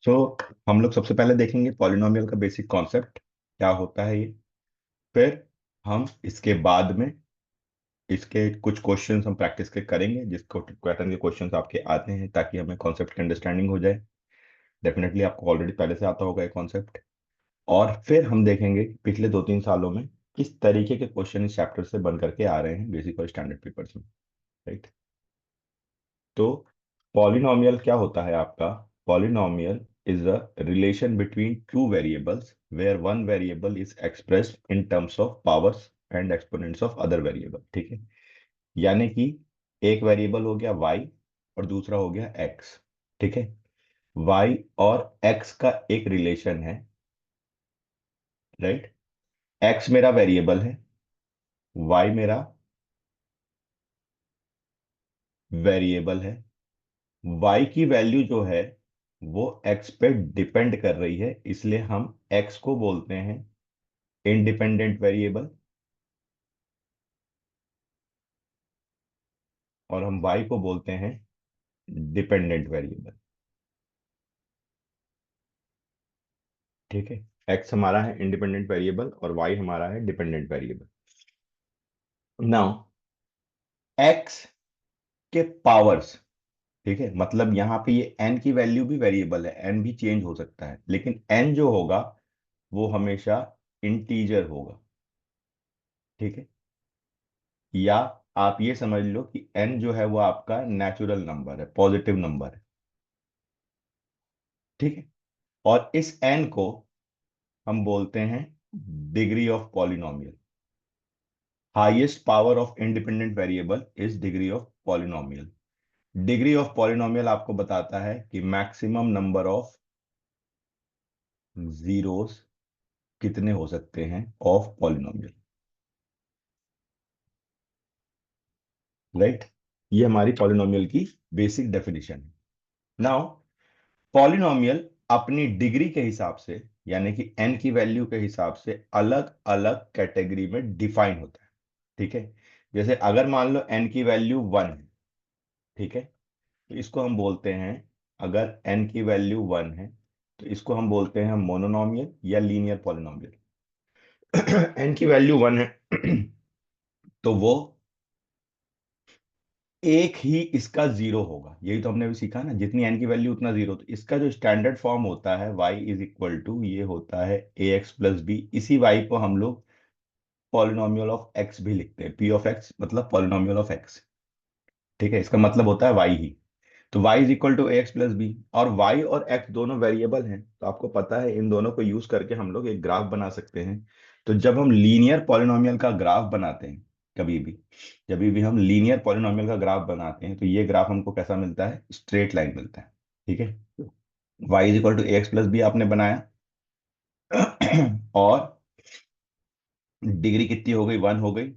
सो हम लोग सबसे पहले देखेंगे पॉलिनोमियल का बेसिक कॉन्सेप्ट क्या होता है ये। फिर हम इसके बाद में इसके कुछ क्वेश्चंस हम प्रैक्टिस के करेंगे, जिसको पैटर्न के क्वेश्चंस आपके आते हैं, ताकि हमें कॉन्सेप्ट की अंडरस्टैंडिंग हो जाए। डेफिनेटली आपको ऑलरेडी पहले से आता होगा ये कॉन्सेप्ट। और फिर हम देखेंगे कि पिछले 2-3 सालों में किस तरीके के क्वेश्चन इस चैप्टर से बन करके आ रहे हैं बेसिक और स्टैंडर्ड पेपर्स में। राइट। तो पॉलिनोमियल क्या होता है आपका? Polynomial is a relation between two variables where one variable is expressed in terms of powers and exponents of other variable. ठीक है। यानी कि एक वेरिएबल हो गया y और दूसरा हो गया x। ठीक है। y और x का एक रिलेशन है। राइट। x मेरा वेरिएबल है, y मेरा वेरिएबल है। y की वैल्यू जो है वो x पे डिपेंड कर रही है, इसलिए हम x को बोलते हैं इंडिपेंडेंट वेरिएबल और हम y को बोलते हैं डिपेंडेंट वेरिएबल। ठीक है। x हमारा है इंडिपेंडेंट वेरिएबल और y हमारा है डिपेंडेंट वेरिएबल। नाउ x के पावर्स, ठीक है, मतलब यहाँ पे ये n की वैल्यू भी वेरिएबल है, n भी चेंज हो सकता है, लेकिन n जो होगा वो हमेशा इंटीजर होगा। ठीक है। या आप ये समझ लो कि n जो है वो आपका नेचुरल नंबर है, पॉजिटिव नंबर है। ठीक है। और इस n को हम बोलते हैं degree of polynomial. Highest power of independent variable is degree of polynomial. Degree of polynomial आपको बताता है कि मैक्सिमम नंबर ऑफ जीरोस कितने हो सकते हैं ऑफ पॉलिनोमियल। राइट। ये हमारी पॉलिनोमियल की बेसिक डेफिनेशन है। नाउ पॉलिनोमियल अपनी डिग्री के हिसाब से, यानी कि एन की वैल्यू के हिसाब से अलग अलग कैटेगरी में डिफाइन होता है। ठीक है। जैसे अगर मान लो एन की वैल्यू 1 है, ठीक है, तो इसको हम बोलते हैं, अगर एन की वैल्यू 1 है तो इसको हम बोलते हैं मोनोनोमियल या लीनियर पॉलिनोमियल। एन की वैल्यू 1 है तो वो एक ही इसका जीरो होगा। यही तो हमने अभी सीखा ना, जितनी एन की वैल्यू उतना जीरो। तो इसका जो स्टैंडर्ड फॉर्म होता है y इज इक्वल टू, ये होता है ax प्लस बी। इसी y को हम लोग पॉलिनोमियल ऑफ x भी लिखते हैं, p ऑफ x मतलब पॉलिनोमियल ऑफ x। ठीक है। इसका मतलब होता है y ही। तो y is equal to ax plus B. और y और x दोनों वेरिएबल हैं, तो आपको पता है इन दोनों को यूज करके हम लोग एक ग्राफ बना सकते हैं। तो जब हम लीनियर पॉलिनोमियल का ग्राफ बनाते हैं, कभी भी जब भी हम लीनियर पॉलिनोमियल का ग्राफ बनाते हैं, तो ये ग्राफ हमको कैसा मिलता है? स्ट्रेट लाइन मिलता है। ठीक है। y is equal to X plus B आपने बनाया और डिग्री कितनी हो गई? 1 हो गई।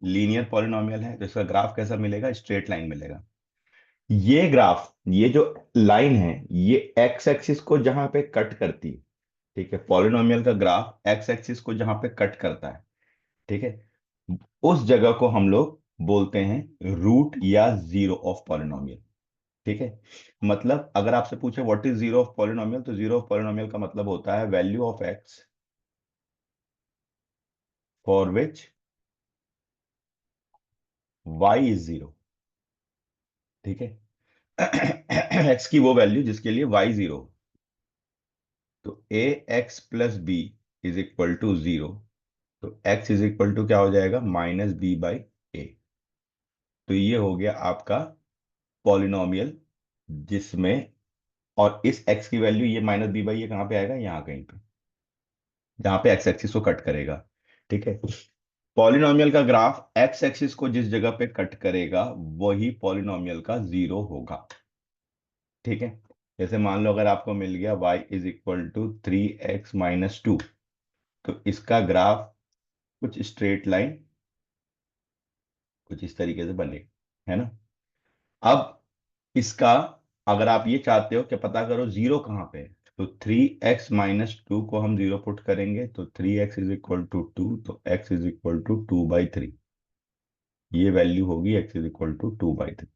लीनियर पॉलिनोमियल है तो इसका ग्राफ कैसा मिलेगा? स्ट्रेट लाइन मिलेगा। ये ग्राफ, ये जो लाइन है, ये एक्स एक्सिस को जहां पे कट करती है, ठीक है, पॉलिनोमियल का ग्राफ एक्स एक्सिस को जहां पे कट करता है, ठीक है, उस जगह को हम लोग बोलते हैं रूट या जीरो ऑफ पॉलिनोमियल। ठीक है। मतलब अगर आपसे पूछे what is zero of polynomial, तो जीरो ऑफ पॉलिनोमियल का मतलब होता है value of X for which Y is zero. ठीक है। एक्स की वो वैल्यू जिसके लिए वाई जीरो। तो A X plus B is equal to zero. तो x इज इक्वल टू क्या हो जाएगा? Minus B by A. तो ये हो गया आपका पॉलिनोमियल, जिसमें, और इस x की वैल्यू, ये माइनस बी बाई, ये कहाँ पे आएगा? यहाँ कहीं पे, जहाँ पे x एक्सिस को कट करेगा। ठीक है। पॉलिनोमियल का ग्राफ x एक्सिस को जिस जगह पे कट करेगा वही पॉलिनोमियल का जीरो होगा। ठीक है। जैसे मान लो अगर आपको मिल गया y is equal to 3x-2, तो इसका ग्राफ कुछ स्ट्रेट लाइन कुछ इस तरीके से बनेगा, है ना। अब इसका, अगर आप ये चाहते हो कि पता करो जीरो कहाँ पे है, तो 3x-2 को हम जीरो पुट करेंगे तो 3x इज इक्वल टू 2, तो x इज इक्वल टू 2/3। ये वैल्यू होगी x इज इक्वल टू 2/3।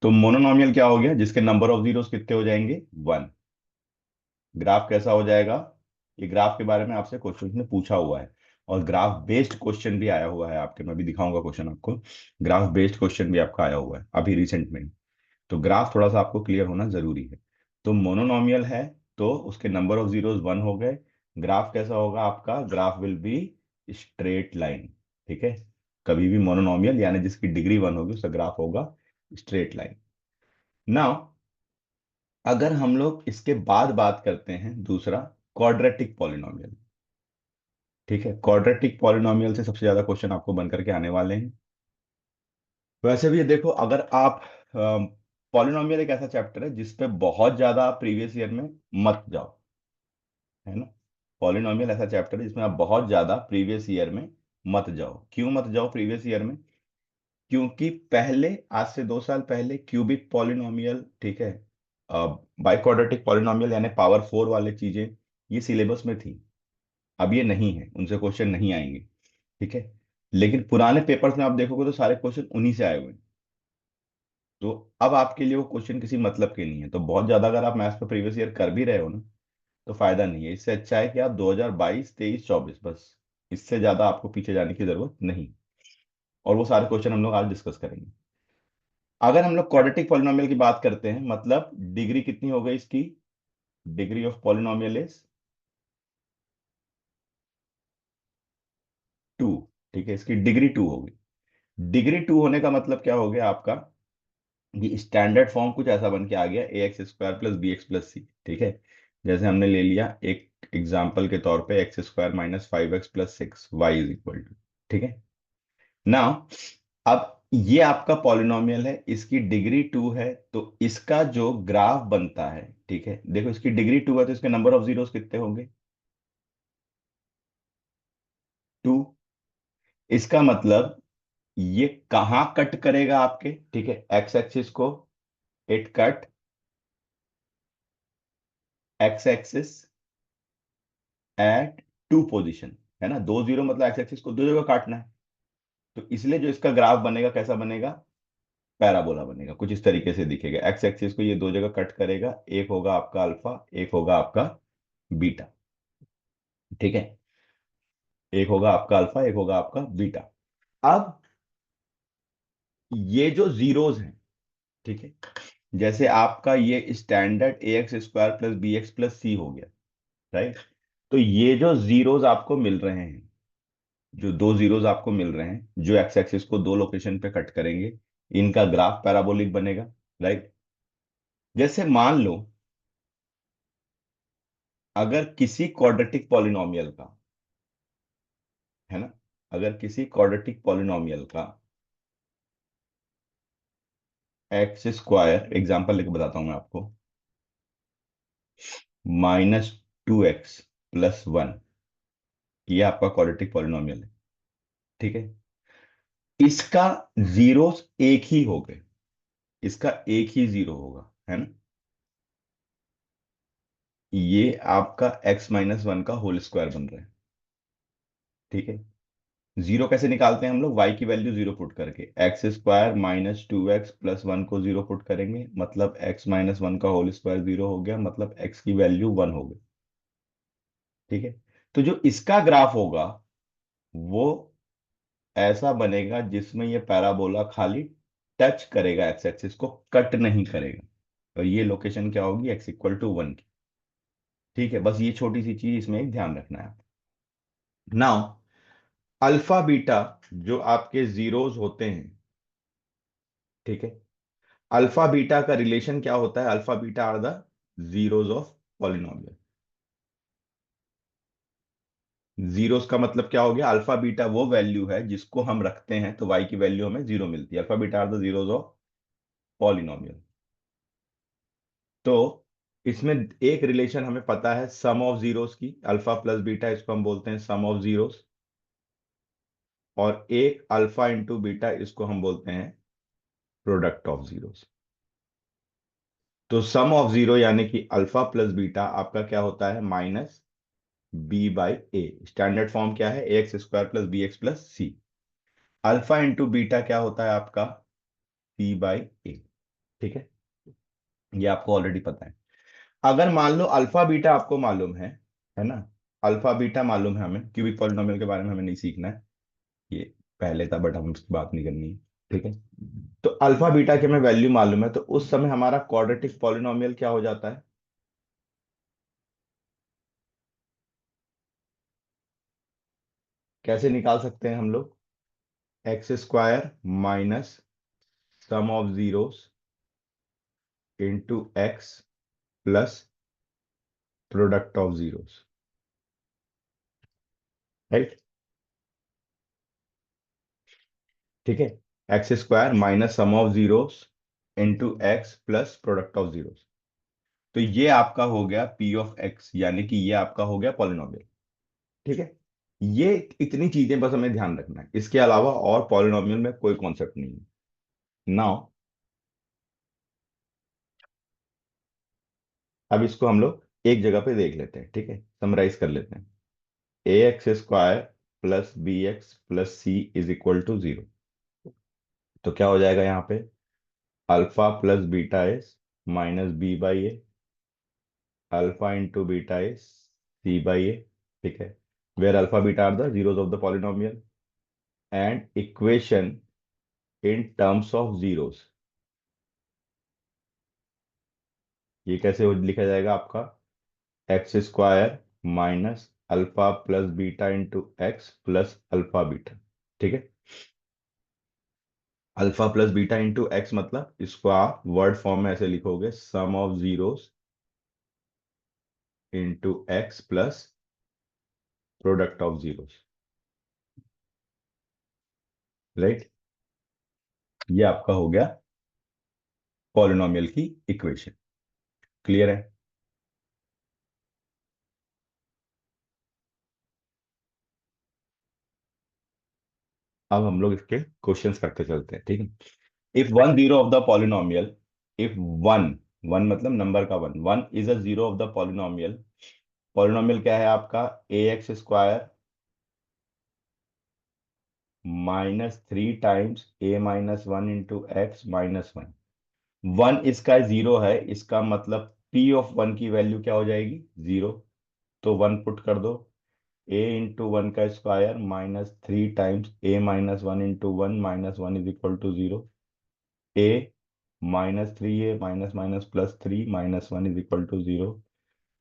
तो मोनोनॉमियल क्या हो गया, जिसके नंबर ऑफ जीरोस कितने हो जाएंगे, 1। ग्राफ कैसा हो जाएगा, ये ग्राफ के बारे में आपसे क्वेश्चन ने पूछा हुआ है, और ग्राफ बेस्ड क्वेश्चन भी आया हुआ है आपके, मैं भी दिखाऊंगा क्वेश्चन आपको। ग्राफ बेस्ड क्वेश्चन भी आपका आया हुआ है अभी रिसेंट में। तो ग्राफ थोड़ा सा आपको क्लियर होना जरूरी है। तो मोनोनॉमियल है, तो उसके नंबर ऑफ जीरोस 1 हो गए। ग्राफ कैसा होगा आपका, graph will be straight line. ठीक है, कभी भी मोनोनॉमियल यानी जिसकी डिग्री 1 होगी उसका ग्राफ होगा स्ट्रेट लाइन। नाउ अगर हम लोग इसके बाद बात करते हैं दूसरा, क्वाड्रेटिक पॉलिनोमियल। ठीक है, क्वाड्रेटिक पॉलिनोमियल से सबसे ज्यादा क्वेश्चन आपको बन करके आने वाले हैं। वैसे भी ये देखो, अगर आप पॉलिनोमियल एक ऐसा चैप्टर है जिसपे बहुत ज्यादा प्रीवियस ईयर में मत जाओ, है ना। पॉलिनोमियल ऐसा चैप्टर है जिसमें आप बहुत ज्यादा प्रीवियस ईयर में मत जाओ। क्यों मत जाओ प्रीवियस ईयर में, क्योंकि पहले, आज से 2 साल पहले क्यूबिक पॉलिनोमियल, ठीक है, बाइक्वाड्रेटिक पॉलिनोमियल यानी पावर 4 वाले चीजें, ये सिलेबस में थी। अब ये नहीं है, उनसे क्वेश्चन नहीं आएंगे। ठीक है, लेकिन पुराने पेपर्स में आप देखोगे तो सारे क्वेश्चन उन्हीं से आए हुए हैं। तो अब आपके लिए वो क्वेश्चन किसी मतलब के नहीं है। तो बहुत ज्यादा अगर आप मैथ्स पे प्रीवियस ईयर कर भी रहे हो ना, तो फायदा नहीं है। इससे अच्छा है कि आप 2022, 23, 24, बस इससे ज्यादा आपको पीछे जाने की जरूरत नहीं। और वो सारे क्वेश्चन हम लोग आज डिस्कस करेंगे। अगर हम लोग क्वाड्रेटिक पॉलिनोमियल की बात करते हैं, मतलब डिग्री कितनी हो गई इसकी, डिग्री ऑफ पॉलिनोमियल इज 2। ठीक है, इसकी डिग्री 2 होगी। डिग्री 2 होने का मतलब क्या हो गया आपका, ये स्टैंडर्ड फॉर्म कुछ ऐसा बन के आ गया, A X square plus B X plus C. ठीक है, जैसे हमने ले लिया एक एग्जाम्पल के तौर पे, X square minus 5x plus 6 Y is equal to. ठीक है, नाउ अब ये आपका पॉलिनोमियल है, इसकी डिग्री 2 है, तो इसका जो ग्राफ बनता है, ठीक है, देखो इसकी डिग्री 2 है तो इसके नंबर ऑफ जीरोस कितने होंगे, 2। इसका मतलब ये कहां कट करेगा आपके, ठीक है, एक्स एक्सिस को, it cut x axis at 2 position, है ना। 2 0 मतलब एक्स एक्सिस को 2 जगह काटना है। तो इसलिए जो इसका ग्राफ बनेगा कैसा बनेगा, पैराबोला बनेगा, कुछ इस तरीके से दिखेगा। एक्स एक्सिस को ये 2 जगह कट करेगा, एक होगा आपका अल्फा, एक होगा आपका बीटा। ठीक है, एक होगा आपका अल्फा, एक होगा आपका बीटा। अब ये जो जीरोज हैं, ठीक है, जैसे आपका ये standard A X square plus B X plus C हो गया, राइट। तो ये जो जीरोज आपको मिल रहे हैं, जो 2 जीरोज आपको मिल रहे हैं जो एक्स एक्सिस को 2 लोकेशन पे कट करेंगे, इनका ग्राफ पैराबोलिक बनेगा, राइट। जैसे मान लो अगर किसी क्वाड्रेटिक पॉलिनोमियल का, है ना, अगर किसी क्वाड्रेटिक पॉलिनोमियल का एक्स स्क्वायर, एग्जाम्पल लेके बताता हूं मैं आपको, -2x + 1, ये आपका क्वाड्रेटिक पॉलिनोमियल है। ठीक है, इसका जीरोस एक ही हो गए, इसका एक ही जीरो होगा, है ना। ये आपका x-1 का होल स्क्वायर बन रहा है। ठीक है, जीरो कैसे निकालते हैं हम लोग, y की वैल्यू जीरो पुट करके, x² -2x + 1 को जीरो पुट करेंगे, मतलब x-1 का होल स्क्वायर जीरो हो गया, मतलब x की वैल्यू 1 हो गई। ठीक है, तो जो इसका ग्राफ होगा वो ऐसा बनेगा जिसमें ये पैराबोला खाली टच करेगा एक्स एक्सिस को, कट नहीं करेगा। और ये लोकेशन क्या होगी, x = 1 की। ठीक है, बस ये छोटी सी चीज इसमें एक ध्यान रखना है। नाउ अल्फा बीटा जो आपके जीरोस होते हैं, ठीक है, अल्फा बीटा का रिलेशन क्या होता है, alpha beta are the zeros of polynomial. Zeros का मतलब क्या हो गया, अल्फा बीटा वो वैल्यू है जिसको हम रखते हैं तो वाई की वैल्यू हमें जीरो मिलती है। Alpha beta are the zeros of polynomial. तो इसमें एक रिलेशन हमें पता है सम ऑफ जीरोस की, अल्फा प्लस बीटा, इसको हम बोलते हैं सम ऑफ जीरोस। और एक अल्फा इंटू बीटा, इसको हम बोलते हैं प्रोडक्ट ऑफ जीरोस। तो सम ऑफ जीरो यानी कि अल्फा प्लस बीटा आपका क्या होता है, -b/a। स्टैंडर्ड फॉर्म क्या है, ax² + bx + c। Alpha into beta क्या होता है आपका, c/a। ठीक है, ये आपको ऑलरेडी पता है। अगर मान लो अल्फा बीटा आपको मालूम है ना, अल्फा बीटा मालूम है हमें, क्यूबिक पॉलिनोमियल के बारे में हमें नहीं सीखना है, ये पहले था बट हम उसकी बात नहीं करनी है। ठीक है, तो अल्फा बीटा की हमें वैल्यू मालूम है, तो उस समय हमारा क्वाड्रेटिक पॉलिनोमियल क्या हो जाता है? कैसे निकाल सकते हैं हम लोग? X square minus sum of zeros into x plus product of zeros, right? ठीक है, x square minus sum of zeros into x plus product of zeros. तो ये आपका हो गया पी ऑफ एक्स, यानी कि ये आपका हो गया पॉलिनोमियल। ठीक है, ये इतनी चीजें बस हमें ध्यान रखना है, इसके अलावा और पॉलिनोमियल में कोई कॉन्सेप्ट नहीं है। नाउ अब इसको हम लोग एक जगह पे देख लेते हैं, ठीक है, समराइज कर लेते हैं। A X square plus B X plus C is equal to zero. तो क्या हो जाएगा यहाँ पे? Alpha plus beta is minus B by A, alpha into beta is C by A. ठीक है, where alpha beta are the zeros of the polynomial, and equation in terms of zeros, ये कैसे लिखा जाएगा आपका? X square minus alpha plus beta into x plus alpha beta. ठीक है, alpha plus beta into X मतलब इसको आप वर्ड फॉर्म में ऐसे लिखोगे, sum of zeros into x plus product of zeros, right? ये आपका हो गया पॉलिनोमियल की इक्वेशन। क्लियर है? अब हम लोग इसके क्वेश्चंस करते चलते हैं, ठीक है। If one zero of the polynomial, if one, one मतलब नंबर का one, one is a zero of the polynomial, polynomial क्या है आपका? A X square minus three times A minus one into X minus one. One इसका zero है, इसका मतलब P of one की वैल्यू क्या हो जाएगी? जीरो। तो वन पुट कर दो, ए इंटू वन का square minus three times A minus one into one minus one is equal to zero. A minus three A minus minus plus three minus one is equal to zero,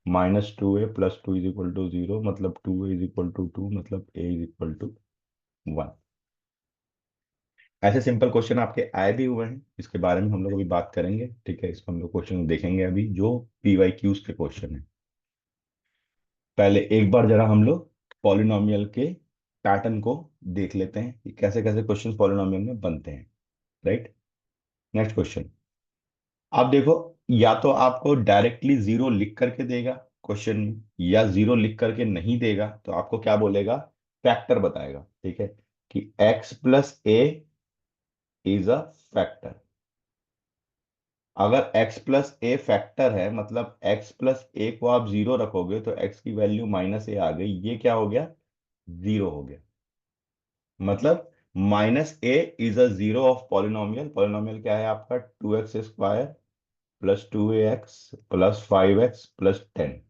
minus two A plus two is equal to zero, मतलब two is equal to two, मतलब A is equal to one. ऐसे simple question आपके आए भी हुए हैं, इसके बारे में हम लोग अभी बात करेंगे, ठीक है। इसमें हम लोग क्वेश्चन देखेंगे अभी जो पीवाई क्यूज के क्वेश्चन है। पहले एक बार जरा हम लोग पॉलिनोमियल के पैटर्न को देख लेते हैं कि कैसे कैसे क्वेश्चन पॉलिनोमियल में बनते हैं, राइट? नेक्स्ट क्वेश्चन, आप देखो, या तो आपको डायरेक्टली जीरो लिख करके देगा क्वेश्चन में, या जीरो लिख करके नहीं देगा तो आपको क्या बोलेगा? फैक्टर बताएगा, ठीक है, कि x plus A is a factor. अगर x प्लस ए फैक्टर है, मतलब x प्लस ए को आप जीरो रखोगे तो x की वैल्यू माइनस ए आ गई, ये क्या हो गया? जीरो हो गया। मतलब minus A is a zero of polynomial. Polynomial क्या है आपका? Two X square plus two A X plus five X plus ten.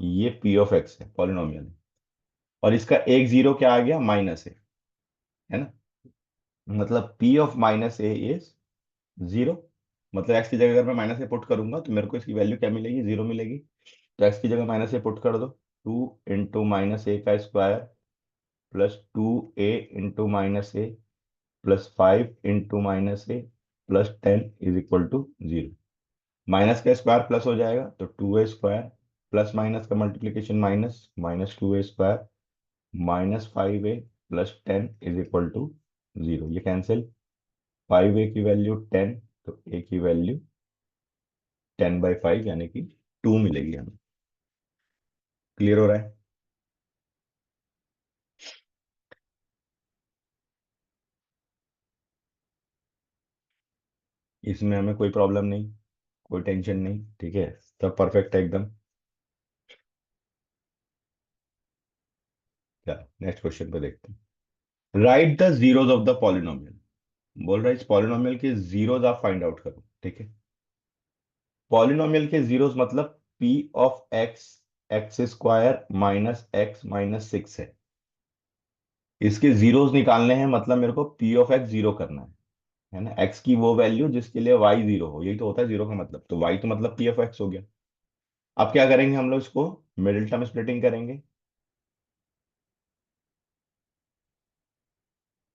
ये पी ऑफ एक्स है, पॉलिनोमियल है। और इसका एक जीरो क्या आ गया? माइनस है ना? मतलब P of minus A is zero. मतलब एक्स की जगह अगर मैं माइनस ए पुट करूंगा तो मेरे को इसकी वैल्यू क्या मिलेगी? जीरो मिलेगी। तो एक्स की जगह माइनस ए पुट कर दो, टू इंटू माइनस ए का square plus two A into minus A plus five into minus A plus ten is equal to zero. Minus का स्क्वायर प्लस हो जाएगा तो two A square, plus minus का multiplication minus, minus two A square minus five A plus ten is equal to zero. ये cancel, five A की value ten, तो ए की value ten by five यानी कि टू मिलेगी हमें। क्लियर हो रहा है? इसमें हमें कोई प्रॉब्लम नहीं, कोई टेंशन नहीं, ठीक है, सब परफेक्ट है एकदम। चलो नेक्स्ट क्वेश्चन पे देखते हैं। Right the zeros of the polynomial. बोल रहा है इस पॉलिनोमियल के जीरोज आप फाइंड आउट करो, ठीक है। पॉलिनोमियल के जीरोस मतलब P of x x square minus X minus six है। इसके जीरोस निकालने हैं, मतलब मेरे को पी ऑफ एक्स जीरो करना है ना। एक्स की वो वैल्यू जिसके लिए वाई जीरो हो, यही तो होता है जीरो का मतलब। तो वाई तो मतलब पी ऑफ एक्स हो गया। अब क्या करेंगे हम लोग, इसको मिडिल टर्म स्प्लिटिंग करेंगे,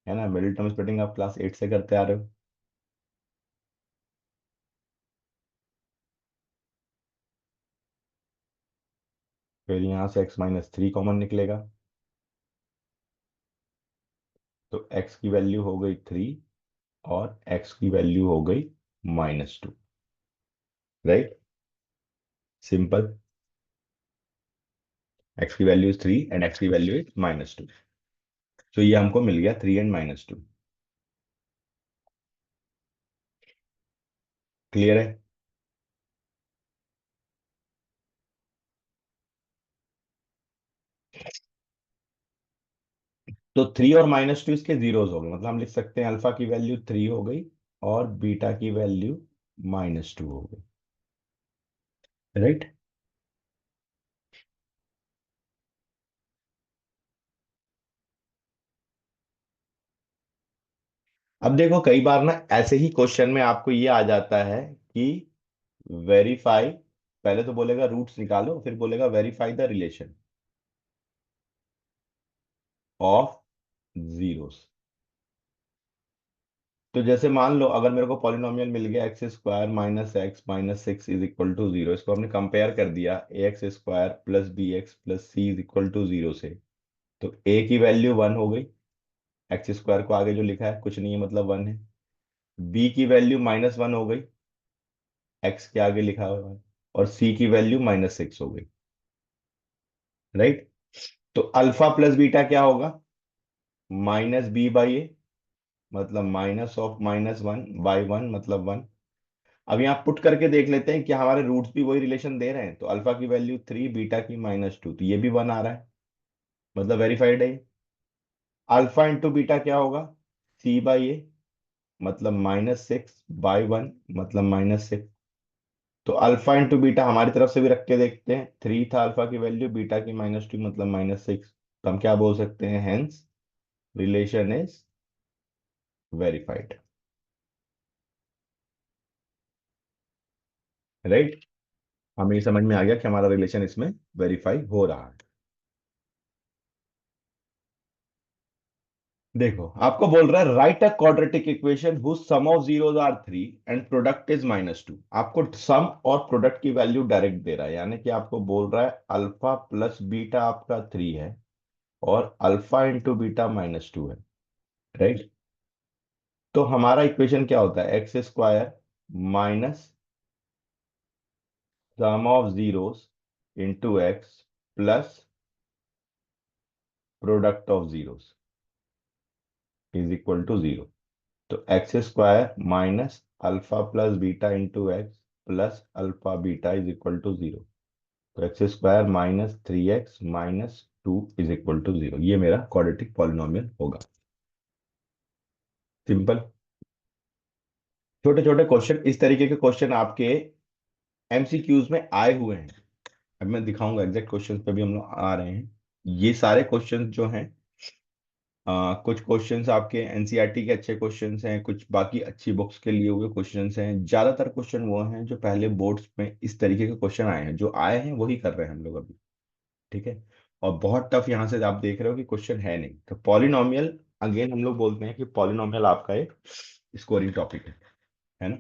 है ना। मिडिल टर्म स्प्लिटिंग आप क्लास 8 से करते आ रहे हो। फिर यहाँ से x माइनस थ्री कॉमन निकलेगा, तो x की वैल्यू हो गई थ्री और x की वैल्यू हो गई minus two. Right, simple. x की value is three and x की वैल्यू इज माइनस टू। तो ये हमको मिल गया three and minus two. Clear है। तो थ्री और माइनस टू इसके जीरोस हो गए, मतलब हम लिख सकते हैं अल्फा की वैल्यू थ्री हो गई और बीटा की वैल्यू माइनस टू हो गई। राइट। अब देखो कई बार ना ऐसे ही क्वेश्चन में आपको ये आ जाता है कि वेरीफाई, पहले तो बोलेगा रूट्स निकालो, फिर बोलेगा verify the relation of zeros. तो जैसे मान लो अगर मेरे को पॉलिनोमियल मिल गया X square minus X minus six is equal to zero, इसको हमने कंपेयर कर दिया A X square plus B X plus C is equal to zero से। तो ए की वैल्यू वन हो गई, एक्स स्क्वायर को आगे जो लिखा है कुछ नहीं है मतलब वन है। बी की वैल्यू माइनस वन हो गई, एक्स के आगे लिखा हुआ है। और सी की वैल्यू माइनस सिक्स हो गई। राइट। तो अल्फा प्लस बीटा क्या होगा, माइनस बी बाई ए, मतलब minus of minus one by one मतलब वन। अब यहाँ पुट करके देख लेते हैं कि हमारे रूट्स भी वही रिलेशन दे रहे हैं। तो अल्फा की वैल्यू थ्री बीटा की माइनस टू, तो ये भी वन आ रहा है, मतलब वेरीफाइड है ये। अल्फा इंटू बीटा क्या होगा, सी बाई ए, मतलब माइनस सिक्स बाई वन मतलब माइनस सिक्स। तो अल्फा इंटू बीटा हमारी तरफ से भी रख के देखते हैं, थ्री था अल्फा की वैल्यू, बीटा की माइनस टू मतलब माइनस सिक्स। तो हम क्या बोल सकते हैं, hence relation is verified. Right. हमें ये समझ में आ गया कि हमारा रिलेशन इसमें वेरीफाई हो रहा है। देखो आपको बोल रहा है right a quadratic equation whose sum of zeros are three and product is minus two. आपको सम और प्रोडक्ट की वैल्यू डायरेक्ट दे रहा है, यानी कि आपको बोल रहा है अल्फा प्लस बीटा आपका थ्री है और alpha into beta minus two है। राइट। तो हमारा इक्वेशन क्या होता है, x square minus sum of zeros into x plus product of zeros is equal to zero. तो x square minus alpha plus beta into x plus alpha beta is equal to zero. तो x square minus three X minus two is equal to zero, ये मेरा quadratic polynomial होगा। Simple. छोटे छोटे question, इस तरीके के क्वेश्चन आपके एमसीक्यूज में आए हुए हैं। अब मैं दिखाऊंगा एग्जैक्ट क्वेश्चन पे भी हम लोग आ रहे हैं। ये सारे क्वेश्चन जो हैं, कुछ क्वेश्चंस आपके एनसीईआरटी के अच्छे क्वेश्चंस हैं, कुछ बाकी अच्छी बुक्स के लिए हुए क्वेश्चंस हैं। ज्यादातर क्वेश्चन वो हैं जो पहले बोर्ड्स में इस तरीके के क्वेश्चन आए हैं, जो आए हैं वही कर रहे हैं हम लोग अभी। ठीक है। और बहुत टफ यहाँ से आप देख रहे हो कि क्वेश्चन है नहीं। तो पॉलिनोमियल, अगेन हम लोग बोलते हैं कि पॉलिनोमियल आपका एक स्कोरिंग टॉपिक है ना।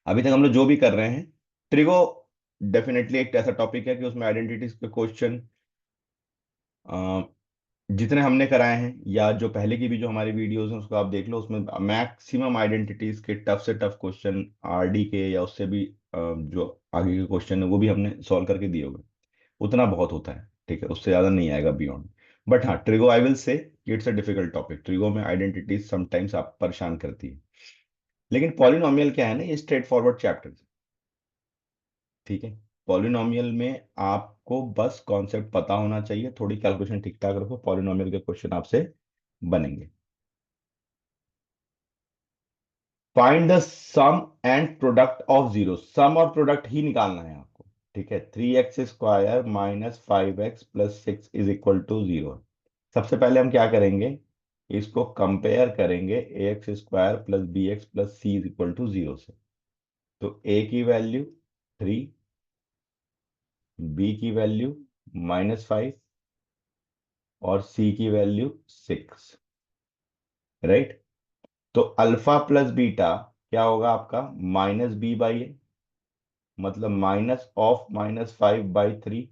अभी तक हम लोग जो भी कर रहे हैं, ट्रिगो डेफिनेटली एक ऐसा टॉपिक है कि उसमें आइडेंटिटीज के क्वेश्चन जितने हमने कराए हैं, या जो पहले की भी जो हमारी वीडियोस हैं उसको आप देख लो, उसमें मैक्सिमम आइडेंटिटीज के टफ से टफ क्वेश्चन आरडी के या उससे भी जो आगे के क्वेश्चन है वो भी हमने सॉल्व करके दिए होंगे। उतना बहुत होता है, ठीक है, उससे ज्यादा नहीं आएगा बियॉन्ड। बट हाँ, trigo I will say it's a difficult topic. Trigo में आइडेंटिटीज समटाइम्स आप परेशान करती है, लेकिन पॉलिनोमियल क्या है ना, ये स्ट्रेट फॉरवर्ड चैप्टर। ठीक है। पॉलिनोमियल में आपको बस कॉन्सेप्ट पता होना चाहिए, थोड़ी कैलकुलेशन ठीक ठाक रखो, पॉलिनोमियल के क्वेश्चन आपसे बनेंगे। Find the sum and product of zero, sum और प्रोडक्ट ही निकालना है आपको। ठीक है, 3x² माइनस 5x प्लस 6 = 0। सबसे पहले हम क्या करेंगे, इसको कंपेयर करेंगे ax² plus bx plus c = 0 से। तो a की वैल्यू 3, b की वैल्यू -5 और c की वैल्यू 6। राइट। तो अल्फा प्लस बीटा क्या होगा आपका, -b/a, मतलब -(-5/3)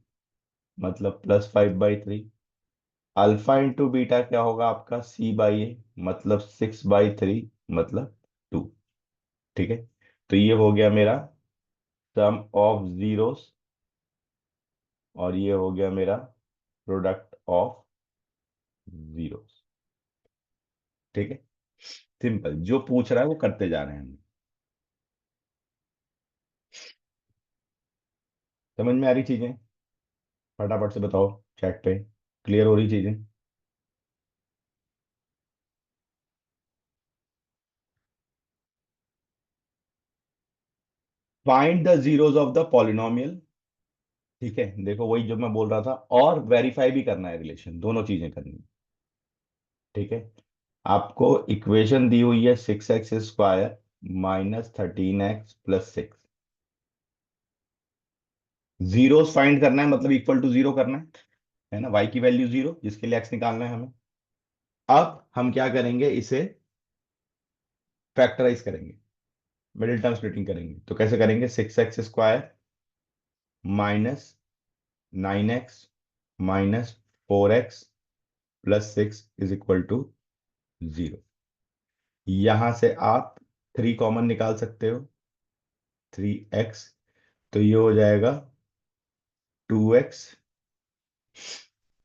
मतलब +5/3। अल्फा इंटू बीटा क्या होगा आपका, c/a, मतलब 6/3 मतलब 2। ठीक है, तो ये हो गया मेरा सम ऑफ जीरोस, और ये हो गया मेरा प्रोडक्ट ऑफ जीरोस। ठीक है, सिंपल, जो पूछ रहा है वो करते जा रहे हैं हम। समझ में आ रही चीजें? फटाफट से बताओ चैट पे, क्लियर हो रही चीजें? Find the zeros of the polynomial. ठीक है, देखो वही जो मैं बोल रहा था, और वेरीफाई भी करना है, रिलेशन, दोनों चीजें करनी है। ठीक है, आपको इक्वेशन दी हुई है 6x² minus 13x plus 6। Zeros find करना है, मतलब इक्वल टू जीरो करना है ना, y की वैल्यू 0 जिसके लिए x निकालना है हमें। अब हम क्या करेंगे, इसे फैक्टराइज करेंगे, मिडिल टर्म स्प्लिटिंग करेंगे। तो कैसे करेंगे, 6x² minus 9x minus 4x plus 6 = 0। यहां से आप 3 कॉमन निकाल सकते हो, 3x, तो ये हो जाएगा 2x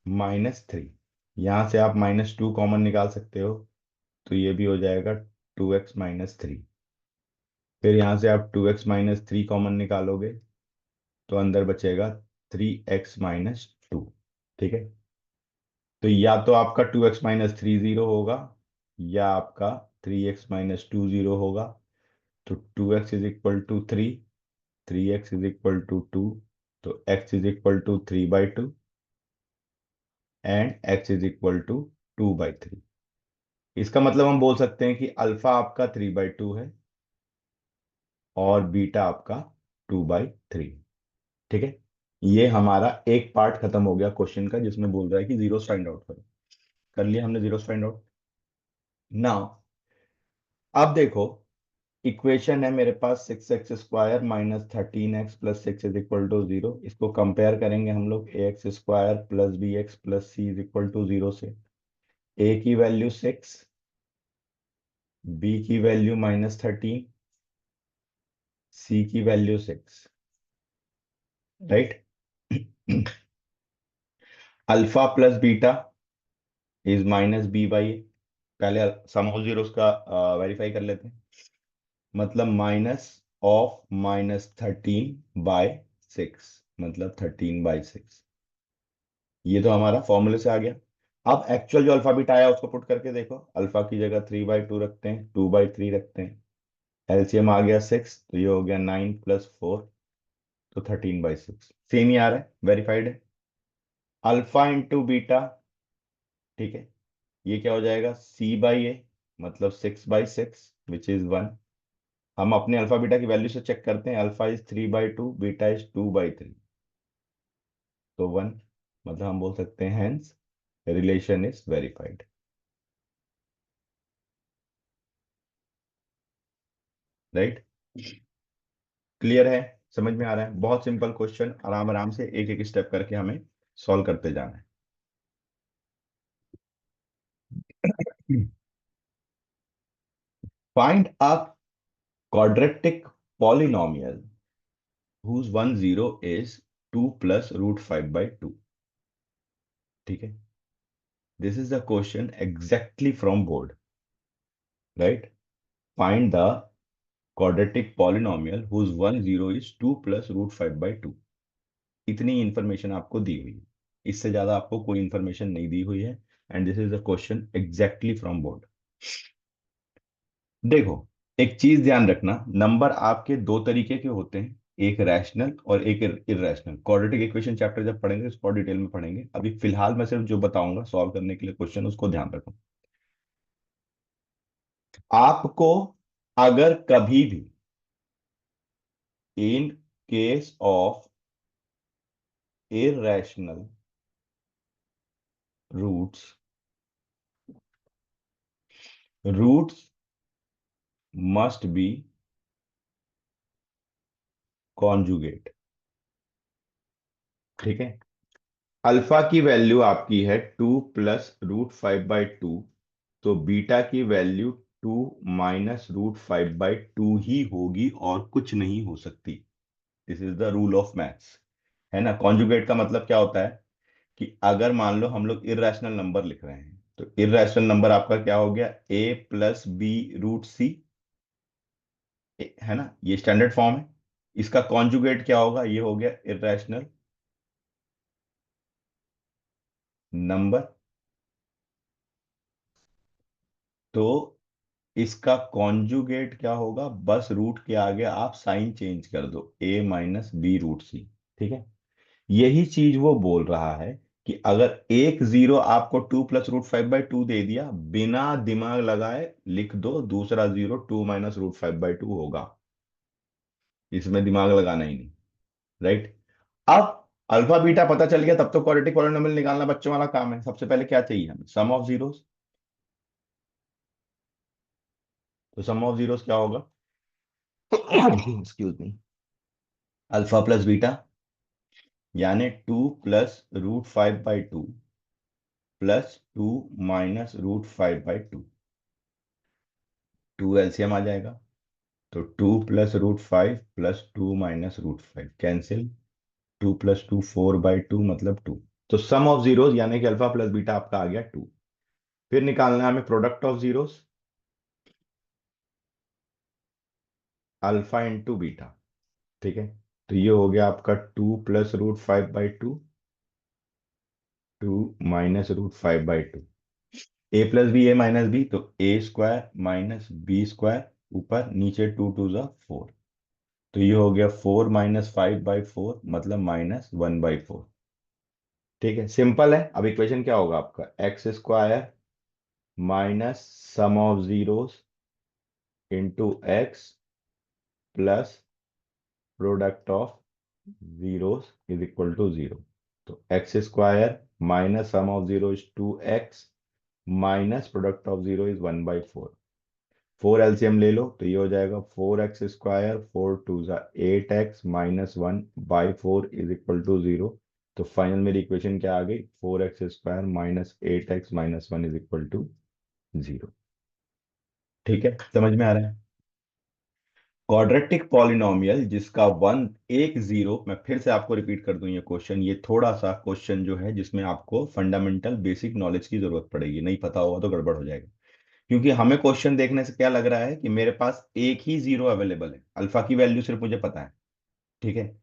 -3। यहां से आप -2 कॉमन निकाल सकते हो, तो ये भी हो जाएगा 2x -3। फिर यहां से आप 2x -3 कॉमन निकालोगे, तो अंदर बचेगा 3x -2। ठीक है, तो या तो आपका 2x-3 0 होगा, या आपका 3x-2 0 होगा। तो 2x = 3, 3x = 2, तो x = 3/2 एंड x = 2/3। इसका मतलब हम बोल सकते हैं कि अल्फा आपका 3/2 है और बीटा आपका 2/3। ठीक है, ये हमारा एक पार्ट खत्म हो गया क्वेश्चन का, जिसमें बोल रहा है कि जीरोस फाइंड आउट करो। कर लिया हमने जीरोस फाइंड आउट। नाउ अब देखो, इक्वेशन है मेरे पास 6x² माइनस 13x प्लस 6 = 0। इसको कंपेयर करेंगे हम लोग ax² plus bx plus c = 0 से। a की वैल्यू 6, b की वैल्यू -13, c की value 6। Right. Alpha plus beta is -b/a। पहले सम ऑफ जीरोस का वेरीफाई कर लेते हैं। मतलब -13/6, मतलब 13/6। ये तो हमारा फॉर्मूले से आ गया। अब एक्चुअल जो अल्फा बीटा आया उसको पुट करके देखो, अल्फा की जगह 3/2 रखते हैं, 2/3 रखते हैं, एलसीएम आ गया 6, तो ये हो गया 9 + 4, तो 13/6। सेम ही आ रहा है, वेरीफाइड है। अल्फा इंटू बीटा, ठीक है, ये क्या हो जाएगा, c/a, मतलब 6/6 = 1। हम अपने अल्फा बीटा की वैल्यू से चेक करते हैं, अल्फा इज 3/2, बीटा इज 2/3, तो 1, मतलब हम बोल सकते हैं hence relation is verified. Right, clear है? समझ में आ रहा है? बहुत सिंपल क्वेश्चन, आराम आराम से एक एक स्टेप करके हमें सॉल्व करते जाना है। Find a quadratic polynomial whose one zero is 2 plus √5/2। ठीक है, this is the question exactly from board. Right, find the quadratic polynomial whose one zero is 2 plus √5/2। इतनी इंफॉर्मेशन आपको दी हुई है, इससे ज्यादा आपको कोई इंफॉर्मेशन नहीं दी हुई है, and this is the question exactly from board. देखो, एक चीज ध्यान रखना, नंबर आपके दो तरीके के होते हैं, एक रैशनल और एक इरेशनल। क्वाड्रेटिक इक्वेशन चैप्टर जब पढ़ेंगे उसको और डिटेल में पढ़ेंगे, अभी फिलहाल मैं सिर्फ जो बताऊंगा सॉल्व करने के लिए क्वेश्चन उसको ध्यान रखो। आपको अगर कभी भी in case of irrational roots, roots must be conjugate। ठीक है, अल्फा की वैल्यू आपकी है 2 + √5/2, तो बीटा की वैल्यू 2 - √5/2 ही होगी और कुछ नहीं हो सकती। This is the rule of maths, है ना। कॉन्जुगेट का मतलब क्या होता है कि अगर मान लो हम लोग इर्रेशनल नंबर लिख रहे हैं, तो इर्रेशनल नंबर आपका क्या हो गया, a + b√c, है ना, ये स्टैंडर्ड फॉर्म है। इसका कॉन्जुगेट क्या होगा, ये हो गया इर्रेशनल नंबर। तो इसका कॉन्जुगेट क्या होगा, बस रूट के आगे आप साइन चेंज कर दो, a - b√c। ठीक है, यही चीज वो बोल रहा है कि अगर एक जीरो आपको 2 + √5/2 दे दिया, बिना दिमाग लगाए लिख दो दूसरा जीरो 2 - √5/2 होगा, इसमें दिमाग लगाना ही नहीं। राइट। अब अल्फा बीटा पता चल गया, तब तो क्वाड्रेटिक पॉलिनोमियल निकालना बच्चों वाला काम है। सबसे पहले क्या चाहिए हमें, सम ऑफ जीरोस। तो सम ऑफ जीरोस क्या होगा, excuse me, alpha plus beta, यानी 2 + √5/2 +2 - √5/2। टू एलसीएम आ जाएगा, तो 2 + √5 +2 - √5 कैंसिल, 2 + 2 4/2 मतलब 2। तो सम ऑफ जीरोस यानी कि अल्फा प्लस बीटा आपका आ गया 2। फिर निकालना है हमें product of zeros, alpha into beta. ठीक है, तो ये हो गया आपका 2 + √5/2, 2 - √5/2। a + b, a - b, तो a² - b², ऊपर नीचे 2 × 2 = 4, तो ये हो गया 4 - 5/4 मतलब -1/4। ठीक है, सिंपल है। अब इक्वेशन क्या होगा आपका, x² minus sum of zeros into x plus product of zeros is equal to 0। तो x² minus sum of zero is 2x minus product of zero is 1/4। 4 LCM ले लो, तो ये हो जाएगा 4x², 4 × 2 = 8x -1/4 is equal to 0। तो final मेरी equation क्या आ गई, 4x² minus 8x -1 is equal to 0। ठीक है, समझ में आ रहा है। क्वाड्रेटिक पॉलिनोमियल जिसका वन एक जीरो, मैं फिर से आपको रिपीट कर दूं ये क्वेश्चन, ये थोड़ा सा क्वेश्चन जो है जिसमें आपको फंडामेंटल बेसिक नॉलेज की जरूरत पड़ेगी, नहीं पता होगा तो गड़बड़ हो जाएगा। क्योंकि हमें क्वेश्चन देखने से क्या लग रहा है कि मेरे पास एक ही जीरो अवेलेबल है, अल्फा की वैल्यू सिर्फ मुझे पता है। ठीक है,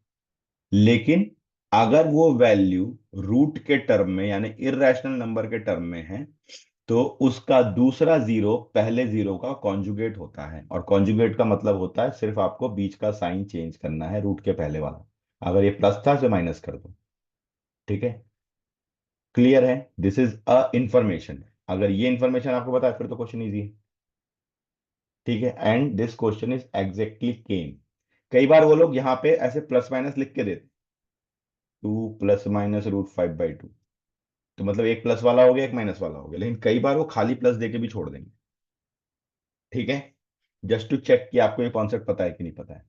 लेकिन अगर वो वैल्यू रूट के टर्म में यानी इर्रेशनल नंबर के टर्म में है, तो उसका दूसरा जीरो पहले जीरो का कॉन्जुगेट होता है, और कॉन्जुगेट का मतलब होता है सिर्फ आपको बीच का साइन चेंज करना है, रूट के पहले वाला। अगर ये प्लस था तो माइनस कर दो। ठीक है, क्लियर है। दिस इज अ इंफॉर्मेशन, अगर ये इंफॉर्मेशन आपको पता है फिर तो क्वेश्चन इजी है। ठीक है, and this question is exactly came. कई बार वो लोग यहाँ पे ऐसे प्लस माइनस लिख के देते, 2 ± √5/2, तो मतलब एक प्लस वाला हो गया एक माइनस वाला हो गया, लेकिन कई बार वो खाली प्लस देके भी छोड़ देंगे। ठीक है, जस्ट टू चेक कि आपको ये कॉन्सेप्ट पता है कि नहीं पता है।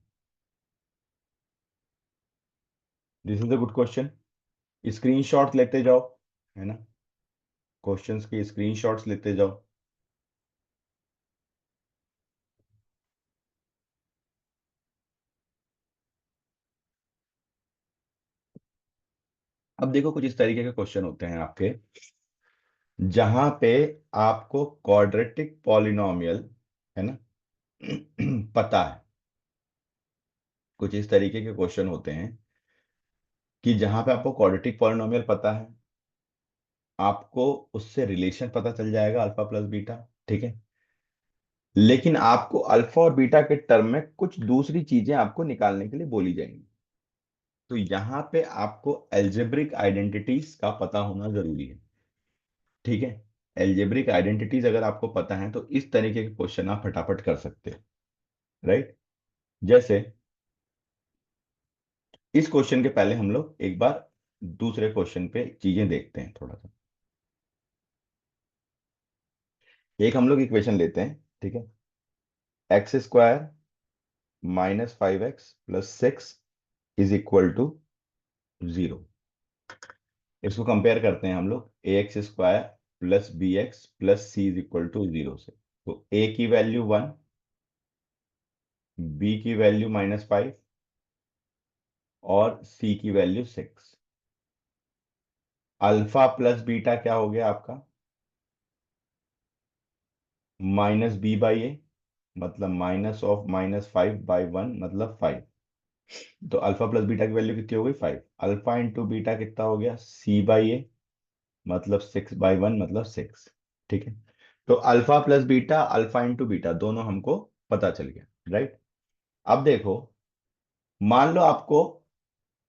This is a good question, screenshot लेते जाओ, है ना, क्वेश्चंस के स्क्रीनशॉट्स लेते जाओ। अब देखो कुछ इस तरीके के क्वेश्चन होते हैं आपके, जहां पे आपको क्वाड्रेटिक पॉलिनोमियल, है ना, पता है। कुछ इस तरीके के क्वेश्चन होते हैं कि जहां पे आपको क्वाड्रेटिक पॉलिनोमियल पता है, आपको उससे रिलेशन पता चल जाएगा अल्फा प्लस बीटा। ठीक है, लेकिन आपको अल्फा और बीटा के टर्म में कुछ दूसरी चीजें आपको निकालने के लिए बोली जाएंगी। तो यहाँ पे आपको एल्जेब्रिक आइडेंटिटीज का पता होना जरूरी है। ठीक है। एल्जेब्रिक आइडेंटिटीज अगर आपको पता है तो इस तरीके के क्वेश्चन आप फटाफट कर सकते हो। राइट। जैसे इस क्वेश्चन के पहले हम लोग एक बार दूसरे क्वेश्चन पे चीजें देखते हैं थोड़ा सा। एक हम लोग इक्वेशन लेते हैं। ठीक है। X square -5x + 6 is equal to 0। इसको कंपेयर करते हैं हम लोग ax² + bx + c is equal to 0 से। तो a की वैल्यू 1, b की वैल्यू -5 और c की वैल्यू 6। अल्फा प्लस बीटा क्या हो गया आपका? -b/a, मतलब -(-5/1) मतलब 5। तो अल्फा प्लस बीटा की वैल्यू कितनी हो गई? 5। अल्फा इंटू बीटा कितना हो गया? c/a, मतलब 6/1 मतलब 6। ठीक है। तो alpha plus beta, alpha into beta दोनों हमको पता चल गया। राइट। अब देखो, मान लो आपको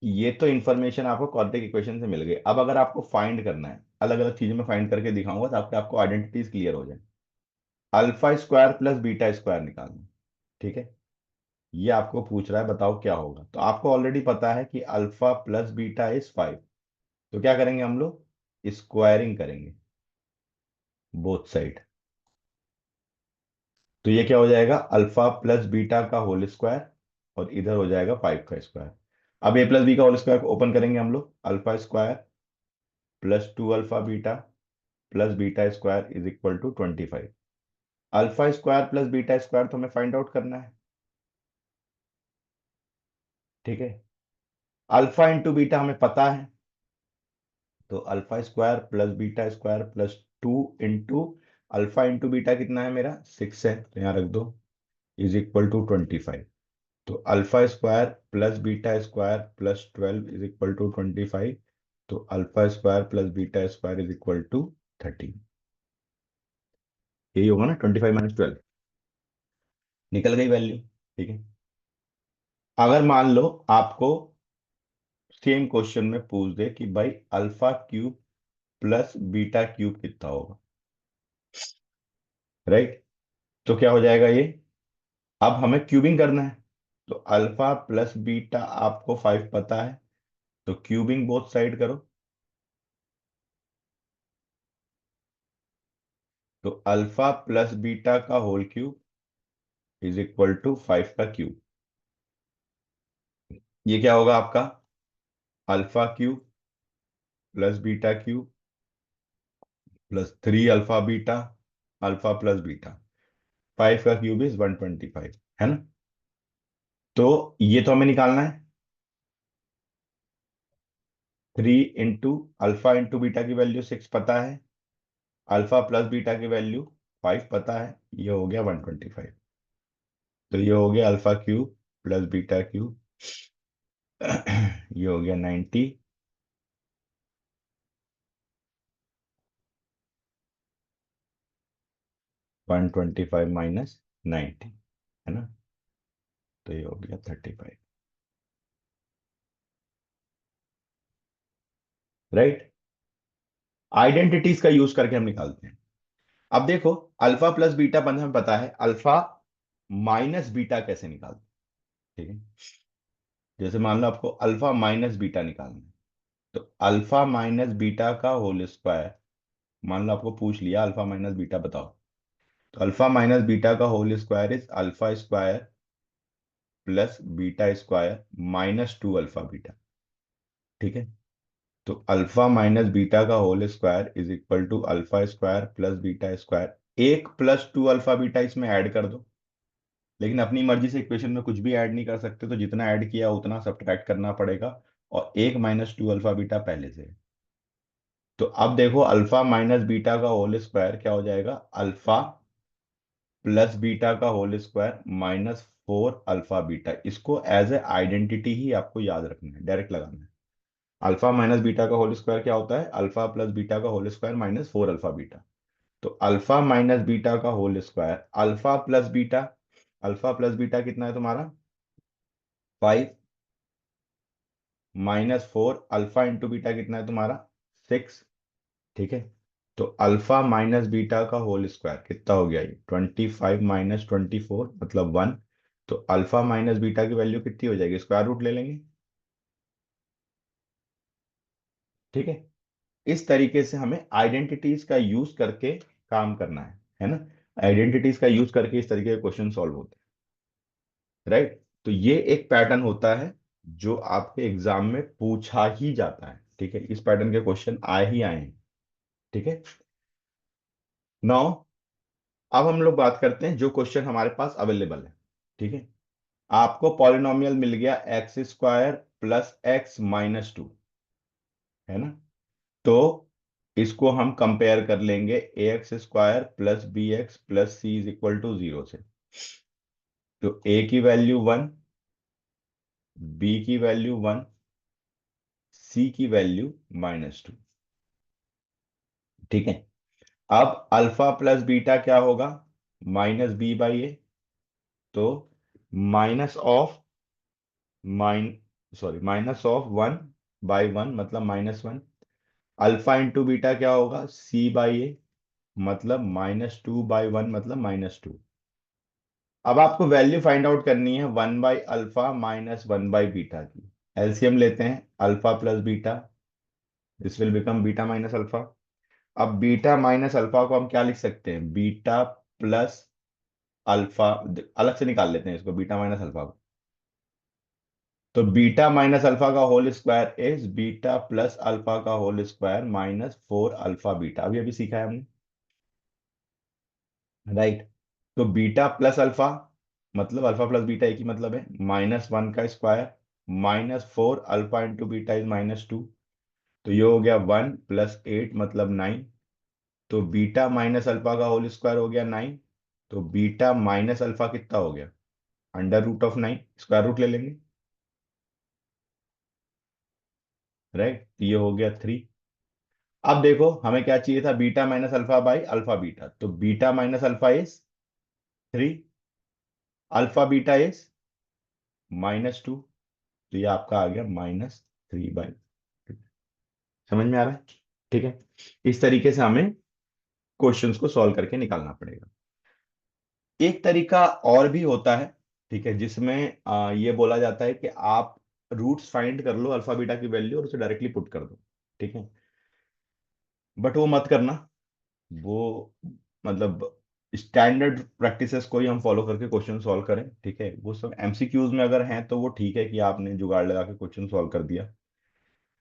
ये तो इंफॉर्मेशन आपको क्वाड्रेटिक इक्वेशन से मिल गई। अब अगर आपको फाइंड करना है, अलग अलग चीजों में फाइंड करके दिखाऊंगा ताकि आपको आइडेंटिटीज क्लियर हो जाए। Alpha square plus beta square निकालना। ठीक है। ये आपको पूछ रहा है, बताओ क्या होगा। तो आपको ऑलरेडी पता है कि अल्फा प्लस बीटा इज 5। तो क्या करेंगे हम लोग? स्क्वायरिंग करेंगे बोथ साइड। तो ये क्या हो जाएगा? अल्फा प्लस बीटा का होल स्क्वायर, और इधर हो जाएगा 5 का स्क्वायर। अब ए प्लस बी का होल स्क्वायर को ओपन करेंगे हम लोग। Alpha square +2 alpha beta plus beta square is equal to 25। Alpha square plus beta square तो हमें फाइंड आउट करना है। ठीक है। अल्फा इंटू बीटा हमें पता है। तो alpha square plus beta square +2 into alpha into beta कितना है मेरा? 6 है, तो यहाँ रख दो, इज इक्वल टू 25। तो alpha square plus beta square +12 is equal to 25। तो alpha square plus beta square is equal to 13। यही होगा ना, 25 - 12। निकल गई वैल्यू। ठीक है। अगर मान लो आपको सेम क्वेश्चन में पूछ दे कि भाई alpha cube plus beta cube कितना होगा? राइट। तो क्या हो जाएगा ये? अब हमें क्यूबिंग करना है। तो अल्फा प्लस बीटा आपको 5 पता है, तो क्यूबिंग बोथ साइड करो। तो अल्फा प्लस बीटा का whole cube is equal to 5 का क्यूब। ये क्या होगा आपका? Alpha cube plus beta cube +3 alpha beta, alpha plus beta. 5 का क्यूब इज 125, है ना? तो ये तो हमें निकालना है। 3 इंटू बीटा की वैल्यू 6 पता है, अल्फा प्लस बीटा की वैल्यू 5 पता है, ये हो गया 125। तो ये हो गया alpha cube plus beta cube, ये हो गया 90। 125 माइनस 90, है ना? तो ये हो गया 35। राइट। आइडेंटिटीज का यूज करके हम निकालते हैं। अब देखो, अल्फा प्लस बीटा बंद हमें पता है, अल्फा माइनस बीटा कैसे निकालते हैं? ठीक है। जैसे मान लो आपको अल्फा माइनस बीटा निकालना है। तो अल्फा माइनस बीटा का होल स्क्वायर, मान लो आपको पूछ लिया अल्फा माइनस बीटा बताओ। तो अल्फा माइनस बीटा का whole square is alpha square plus beta square -2 alpha beta. ठीक है। तो अल्फा माइनस बीटा का whole square is equal to alpha square plus beta square. एक +2 अल्फा बीटा इसमें add कर दो। लेकिन अपनी मर्जी से इक्वेशन में कुछ भी ऐड नहीं कर सकते, तो जितना ऐड किया उतना सब्ट्रैक्ट करना पड़ेगा। और एक -2 अल्फा बीटा पहले से है। तो अब देखो, अल्फा माइनस बीटा का होल स्क्वायर क्या हो जाएगा? अल्फा प्लस बीटा का होल स्क्वायर -4 अल्फा बीटा। इसको एज ए आइडेंटिटी ही आपको याद रखना है, डायरेक्ट लगाना है। अल्फा माइनस बीटा का होल स्क्वायर क्या होता है? अल्फा प्लस बीटा का होल स्क्वायर -4 अल्फा बीटा। तो अल्फा माइनस बीटा का whole square, alpha plus beta कितना है तुम्हारा 5, -4 अल्फा इंटू बीटा कितना है तुम्हारा 6। ठीक है, तो अल्फा माइनस बीटा का होल स्क्वायर कितना हो गया, ये 25 - 24 मतलब 1। तो अल्फा माइनस बीटा की वैल्यू कितनी हो जाएगी, स्क्वायर रूट ले लेंगे। ठीक है, इस तरीके से हमें आइडेंटिटीज का यूज करके काम करना है ना। आइडेंटिटीज का यूज करके इस तरीके के क्वेश्चन सॉल्व होते हैं, राइट। तो ये एक पैटर्न होता है जो आपके एग्जाम में पूछा ही जाता है। ठीक है, इस पैटर्न के क्वेश्चन आए ही आए हैं। ठीक है, नौ, अब हम लोग बात करते हैं जो क्वेश्चन हमारे पास अवेलेबल है। ठीक है, आपको पॉलिनोमियल मिल गया x² प्लस x माइनस 2, है ना। तो इसको हम कंपेयर कर लेंगे ax² plus bx plus c is equal to 0 से। तो a की वैल्यू 1, b की वैल्यू 1, c की वैल्यू -2। ठीक है, अब अल्फा प्लस बीटा क्या होगा, -b/a। तो minus of mine minus of 1/1 मतलब -1। अल्फा इंटू बीटा क्या होगा, c/a मतलब -2/1 मतलब -2। अब आपको वैल्यू फाइंड आउट करनी है 1/अल्फा माइनस 1/बीटा की। एलसीएम लेते हैं, alpha plus beta, this will become beta minus alpha. अब बीटा माइनस अल्फा को हम क्या लिख सकते हैं, बीटा प्लस अल्फा। अलग से निकाल लेते हैं इसको, बीटा माइनस अल्फा को। तो बीटा माइनस अल्फा का whole square is beta plus alpha का होल स्क्वायर -4 अल्फा बीटा, अभी अभी सीखा है हमने, राइट। तो बीटा प्लस अल्फा मतलब अल्फा प्लस बीटा एक ही मतलब है, -1 का square, -4 alpha into beta is -2। तो ये हो गया 1 प्लस 8 मतलब 9। तो बीटा माइनस अल्फा का होल स्क्वायर हो गया 9। तो बीटा माइनस अल्फा कितना हो गया, √9, स्क्वायर रूट ले लेंगे, राइट। ये हो गया 3। अब देखो हमें क्या चाहिए था, beta minus alpha by alpha beta. तो beta minus alpha is 3, alpha beta is -2। तो ये आपका आ गया -3/। समझ में आ रहा है। ठीक है, इस तरीके से हमें क्वेश्चंस को सॉल्व करके निकालना पड़ेगा। एक तरीका और भी होता है, ठीक है, जिसमें ये बोला जाता है कि आप रूट्स फाइंड कर लो अल्फा बीटा की वैल्यू और उसे डायरेक्टली पुट कर दो। ठीक है, बट वो मत करना। वो मतलब स्टैंडर्ड प्रैक्टिसेस को ही हम फॉलो करके क्वेश्चन सॉल्व करें। ठीक है, वो सब एमसीक्यूज में अगर हैं तो वो ठीक है कि आपने जुगाड़ लगा के क्वेश्चन सॉल्व कर दिया।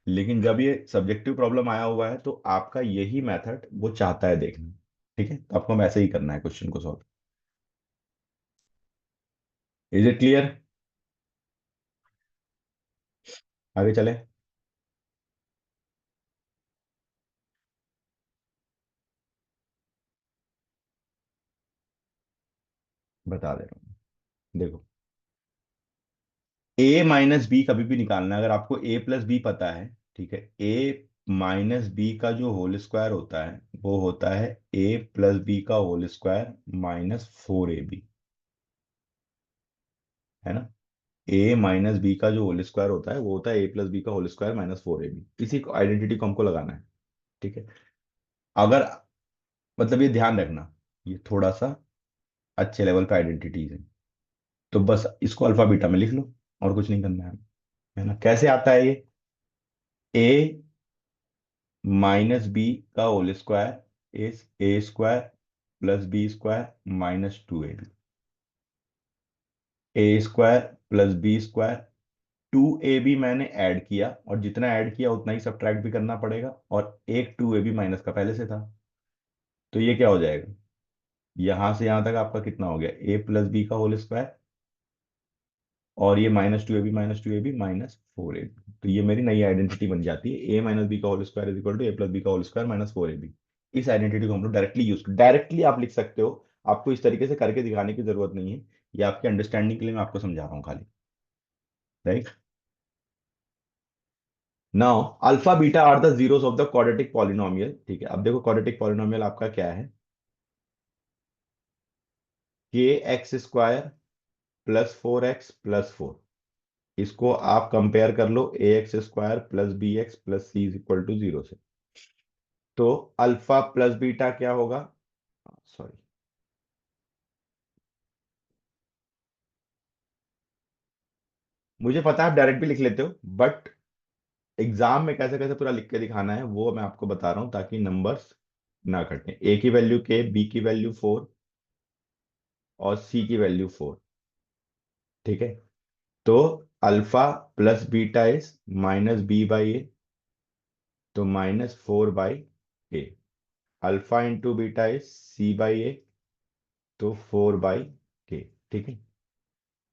लेकिन जब ये सब्जेक्टिव प्रॉब्लम आया हुआ है तो आपका यही मेथड वो चाहता है देखना। ठीक है, तो आपको वैसे ही करना है क्वेश्चन को सॉल्व। इज इट क्लियर, आगे चले। बता दे रहा हूँ, देखो a माइनस बी कभी भी निकालना है, अगर आपको a प्लस बी पता है। ठीक है, a माइनस बी का जो होल स्क्वायर होता है वो होता है a प्लस बी का होल स्क्वायर -4ab, है ना। a माइनस बी का जो होल स्क्वायर होता है वो होता है a प्लस बी का होल स्क्वायर -4ab। इसी को आइडेंटिटी को हमको लगाना है। ठीक है, अगर मतलब ये ध्यान रखना, ये थोड़ा सा अच्छे लेवल पे आइडेंटिटीज है। तो बस इसको अल्फा बीटा में लिख लो, और कुछ नहीं करना है ना। कैसे आता है ये, a माइनस बी का whole square is a² plus b² -2ab, a² plus b²। 2ab मैंने ऐड किया और जितना ऐड किया उतना ही सब्ट्रैक्ट भी करना पड़ेगा, और एक 2ab माइनस का पहले से था। तो ये क्या हो जाएगा, यहां से यहां तक आपका कितना हो गया, a प्लस बी का होल स्क्वायर, और ये -2ab -4ab। तो ये मेरी नई आइडेंटिटी बन जाती है, a माइनस बी का whole square is equal to a plus B का होल स्क्वायर -4ab। इस आइडेंटिटी को हम लोग डायरेक्टली आप लिख सकते हो। आपको इस तरीके से करके दिखाने की जरूरत नहीं है, ये आपके अंडरस्टैंडिंग के लिए मैं आपको समझा रहा हूँ खाली, right. Now alpha beta are the zeros of the quadratic polynomial. ठीक है, अब देखो क्वाड्रेटिक पॉलिनोमियल आपका क्या है, के एक्स स्क्वायर प्लस 4x+4, इसको आप कंपेयर कर लो A X square plus B X plus C is equal to 0 से। तो अल्फा प्लस बीटा क्या होगा, सॉरी, मुझे पता है आप डायरेक्ट भी लिख लेते हो, बट एग्जाम में कैसे कैसे पूरा लिख के दिखाना है वो मैं आपको बता रहा हूं ताकि नंबर्स ना कटें। ए की वैल्यू के, बी की वैल्यू 4 और सी की वैल्यू 4। ठीक है, तो alpha plus beta is -b/a, तो -4/a। Alpha into beta is c/a, तो 4/k। ठीक है,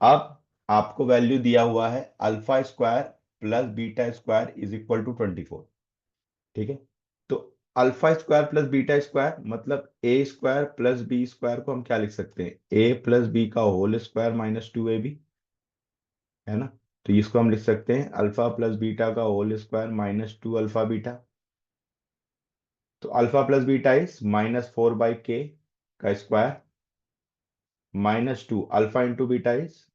अब आपको वैल्यू दिया हुआ है alpha square plus beta square is equal to 24। ठीक है, तो alpha square plus beta square मतलब A square plus B square को हम क्या लिख सकते हैं, ए प्लस बी का होल स्क्वायर -2ab, है ना। तो इसको हम लिख सकते हैं अल्फा प्लस बीटा का होल स्क्वायर -2 अल्फा बीटा। तो alpha plus beta is -4/k का square -2 alpha into beta is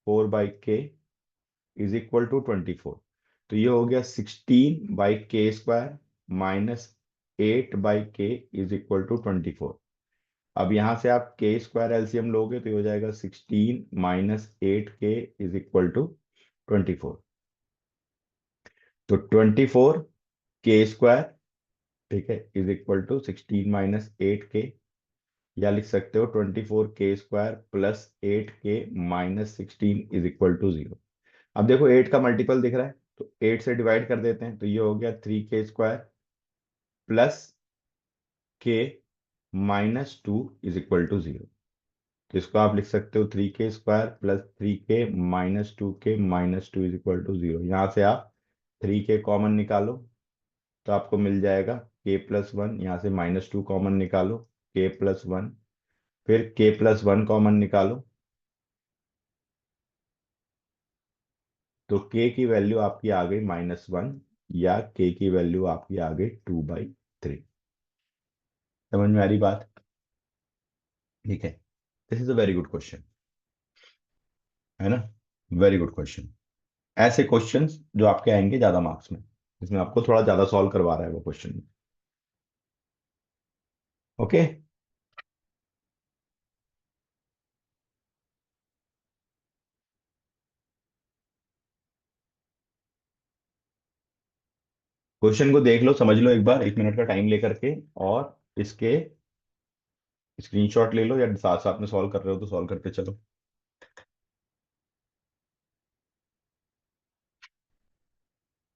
4/k is equal to 24। तो ये हो गया 16/k² -8/k is equal to 24। अब यहां से आप के स्क्वायर एलसीएम लोगे तो ये हो जाएगा 16 -8k इज इक्वल टू 24। तो 24k², ठीक है, इज इक्वल टू 16 - 8k, या लिख सकते हो 24k² plus 8k -16 is equal to 0। अब देखो 8 का मल्टीपल दिख रहा है तो 8 से डिवाइड कर देते हैं, तो ये हो गया 3k² plus k-2 is equal to 0। तो इसको आप लिख सकते हो 3k² plus 3k -2k -2 is equal to 0। यहाँ से आप 3k कॉमन निकालो तो आपको मिल जाएगा k+1, यहाँ से -2 कॉमन निकालो k+1, फिर k+1 कॉमन निकालो तो k की वैल्यू आपकी आ गई -1, या k की वैल्यू आपकी आ गई 2/3। समझ में आ रही बात? ठीक है, this is a very good question, है ना, वेरी गुड क्वेश्चन। ऐसे क्वेश्चंस जो आपके आएंगे ज्यादा मार्क्स में, इसमें आपको थोड़ा ज्यादा सॉल्व करवा रहा है वो क्वेश्चन। ओके, क्वेश्चन को देख लो, समझ लो एक बार 1 मिनट का टाइम लेकर के, और इसके स्क्रीनशॉट ले लो, या साथ साथ में सॉल्व कर रहे हो तो सॉल्व करते चलो।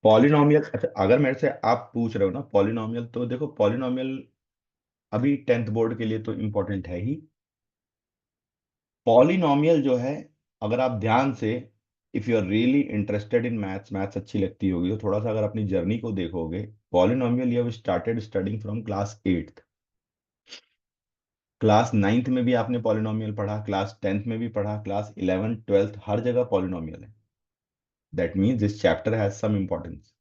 पॉलिनोमियल, अच्छा अगर मेरे से आप पूछ रहे हो ना पॉलिनोमियल, तो देखो पॉलिनोमियल अभी 10th बोर्ड के लिए तो इम्पोर्टेंट है ही। पॉलिनोमियल जो है, अगर आप ध्यान से, if you are really interested in maths, maths अच्छी लगती होगी तो थोड़ा सा अगर अपनी जर्नी को देखोगे, polynomial you have started studying from class 8th। Class 9th में भी आपने पॉलिनोमियल पढ़ा, क्लास 10th में भी पढ़ा, क्लास 11th 12th हर जगह पॉलिनोमियल है। That means this chapter has some importance.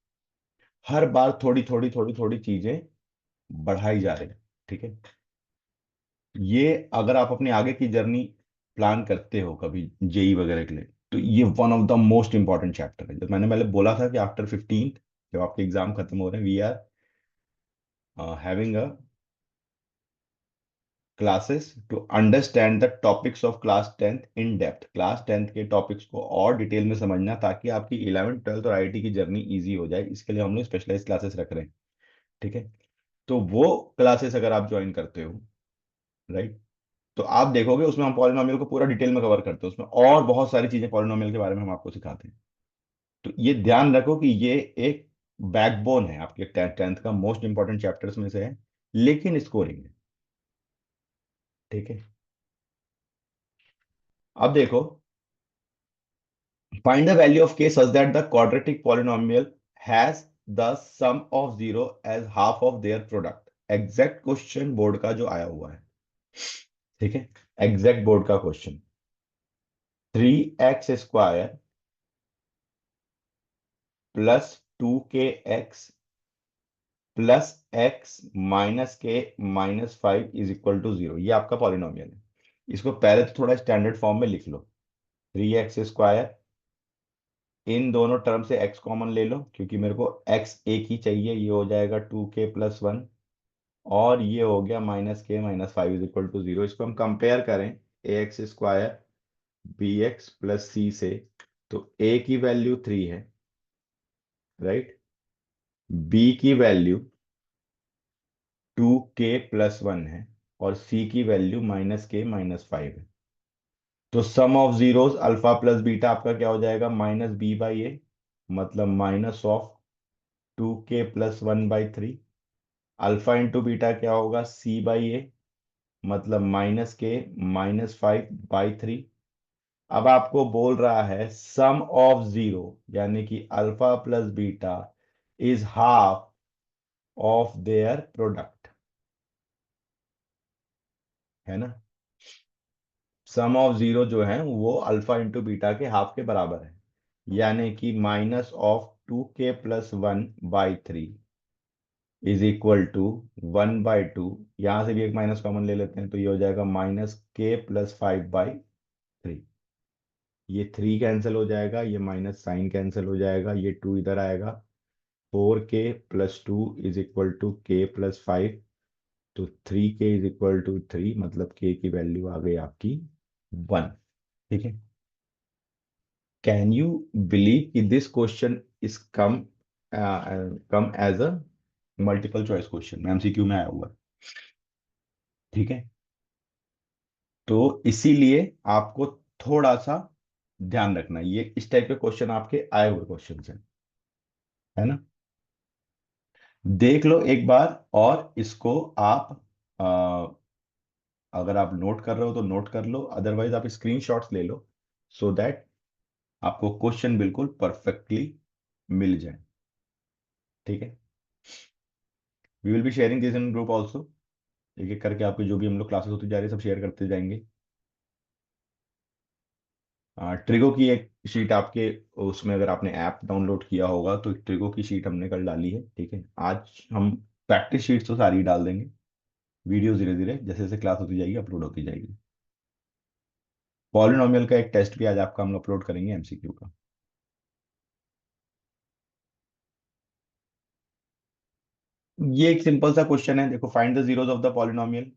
हर बार थोड़ी थोड़ी थोड़ी थोड़ी चीजें बढ़ाई जा रही है। ठीक है, ये अगर आप अपनी आगे की जर्नी प्लान करते हो कभी जेई वगैरह के लिए, तो ये one of the most important chapter है। जब मैंने पहले बोला था कि आफ्टर 15th जब आपके एग्जाम खत्म हो रहे हैं, we are having a classes to understand the topics of class 10th in depth. Class 10th के टॉपिक्स को और डिटेल में समझना, ताकि आपकी 11th 12th और आईआईटी की जर्नी इजी हो जाए, इसके लिए हम लोग स्पेशलाइज क्लासेस रख रहे हैं। ठीक है, तो वो क्लासेस अगर आप ज्वाइन करते हो, राइट, तो आप देखोगे उसमें हम पॉलिनोमियल को पूरा डिटेल में कवर करते हैं, उसमें और बहुत सारी चीजें पॉलिनोमियल के बारे में हम आपको सिखाते हैं। तो ये ध्यान रखो कि ये एक बैकबोन है आपके 10th का, मोस्ट इंपॉर्टेंट चैप्टर्स में से है, लेकिन स्कोरिंग है। ठीक है, अब देखो, find the value of k such that the quadratic polynomial has the sum of zero as half of their product. Exact question board का जो आया हुआ है, ठीक है, एग्जैक्ट बोर्ड का question, 3x² plus 2kx plus x -k -5 is equal to 0, ये आपका पॉलिनोमियल है। इसको पहले तो थोड़ा स्टैंडर्ड फॉर्म में लिख लो। 3x स्क्वायर, इन दोनों टर्म से x कॉमन ले लो क्योंकि मेरे को x एक ही चाहिए, ये हो जाएगा 2k+1। और ये हो गया -k - 5 = 0। इसको हम कंपेयर करें ax स्क्वायर bx+c से, तो a की वैल्यू 3 है, राइट। b की वैल्यू 2k+1 है, और c की वैल्यू -k - 5 है। तो sum of zeros alpha plus beta आपका क्या हो जाएगा, -b/a, मतलब -2k+1/3। अल्फा इंटू बीटा क्या होगा, c/a, मतलब -k - 5/3। अब आपको बोल रहा है सम ऑफ जीरो, यानी कि alpha plus beta is half of their product, है ना। सम ऑफ जीरो जो है वो अल्फा इंटू बीटा के हाफ के बराबर है, यानी कि -2k+1/3 इज इक्वल टू 1/2। यहां से भी एक माइनस कॉमन ले लेते हैं, तो ये हो जाएगा -k+5/3। ये 3 कैंसिल हो जाएगा, ये माइनस साइन कैंसिल हो जाएगा, ये 2 इधर आएगा। 4k+2 = k+5। तो 3k = 3, मतलब k की वैल्यू आ गई आपकी 1। ठीक है। कैन यू बिलीव कि this question is come as a multiple choice question, MCQ में आया हुआ है। ठीक है। तो इसीलिए आपको थोड़ा सा ध्यान रखना, ये इस टाइप के क्वेश्चन आपके आए हुए क्वेश्चन हैं, है ना। देख लो एक बार, और इसको आप अगर आप नोट कर रहे हो तो नोट कर लो, अदरवाइज आप स्क्रीनशॉट्स ले लो, सो दैट आपको क्वेश्चन बिल्कुल परफेक्टली मिल जाए। ठीक है। We will be sharing this in group also. एक एक करके आपकी जो भी हम लोग क्लासेस होती जा रही है सब शेयर करते जाएंगे। ट्रिगो की एक शीट आपके उसमें, अगर आपने ऐप डाउनलोड किया होगा तो ट्रिगो की शीट हमने कल डाली है। ठीक है। आज हम प्रैक्टिस शीट तो सारी डाल देंगे, वीडियो धीरे धीरे जैसे जैसे क्लास होती जाएगी अपलोड होती जाएगी। पॉलिनोमियल का एक टेस्ट भी आज आपका हम अपलोड करेंगे, एमसीक्यू का। ये एक सिंपल सा क्वेश्चन है, देखो, find the zeros of the polynomial.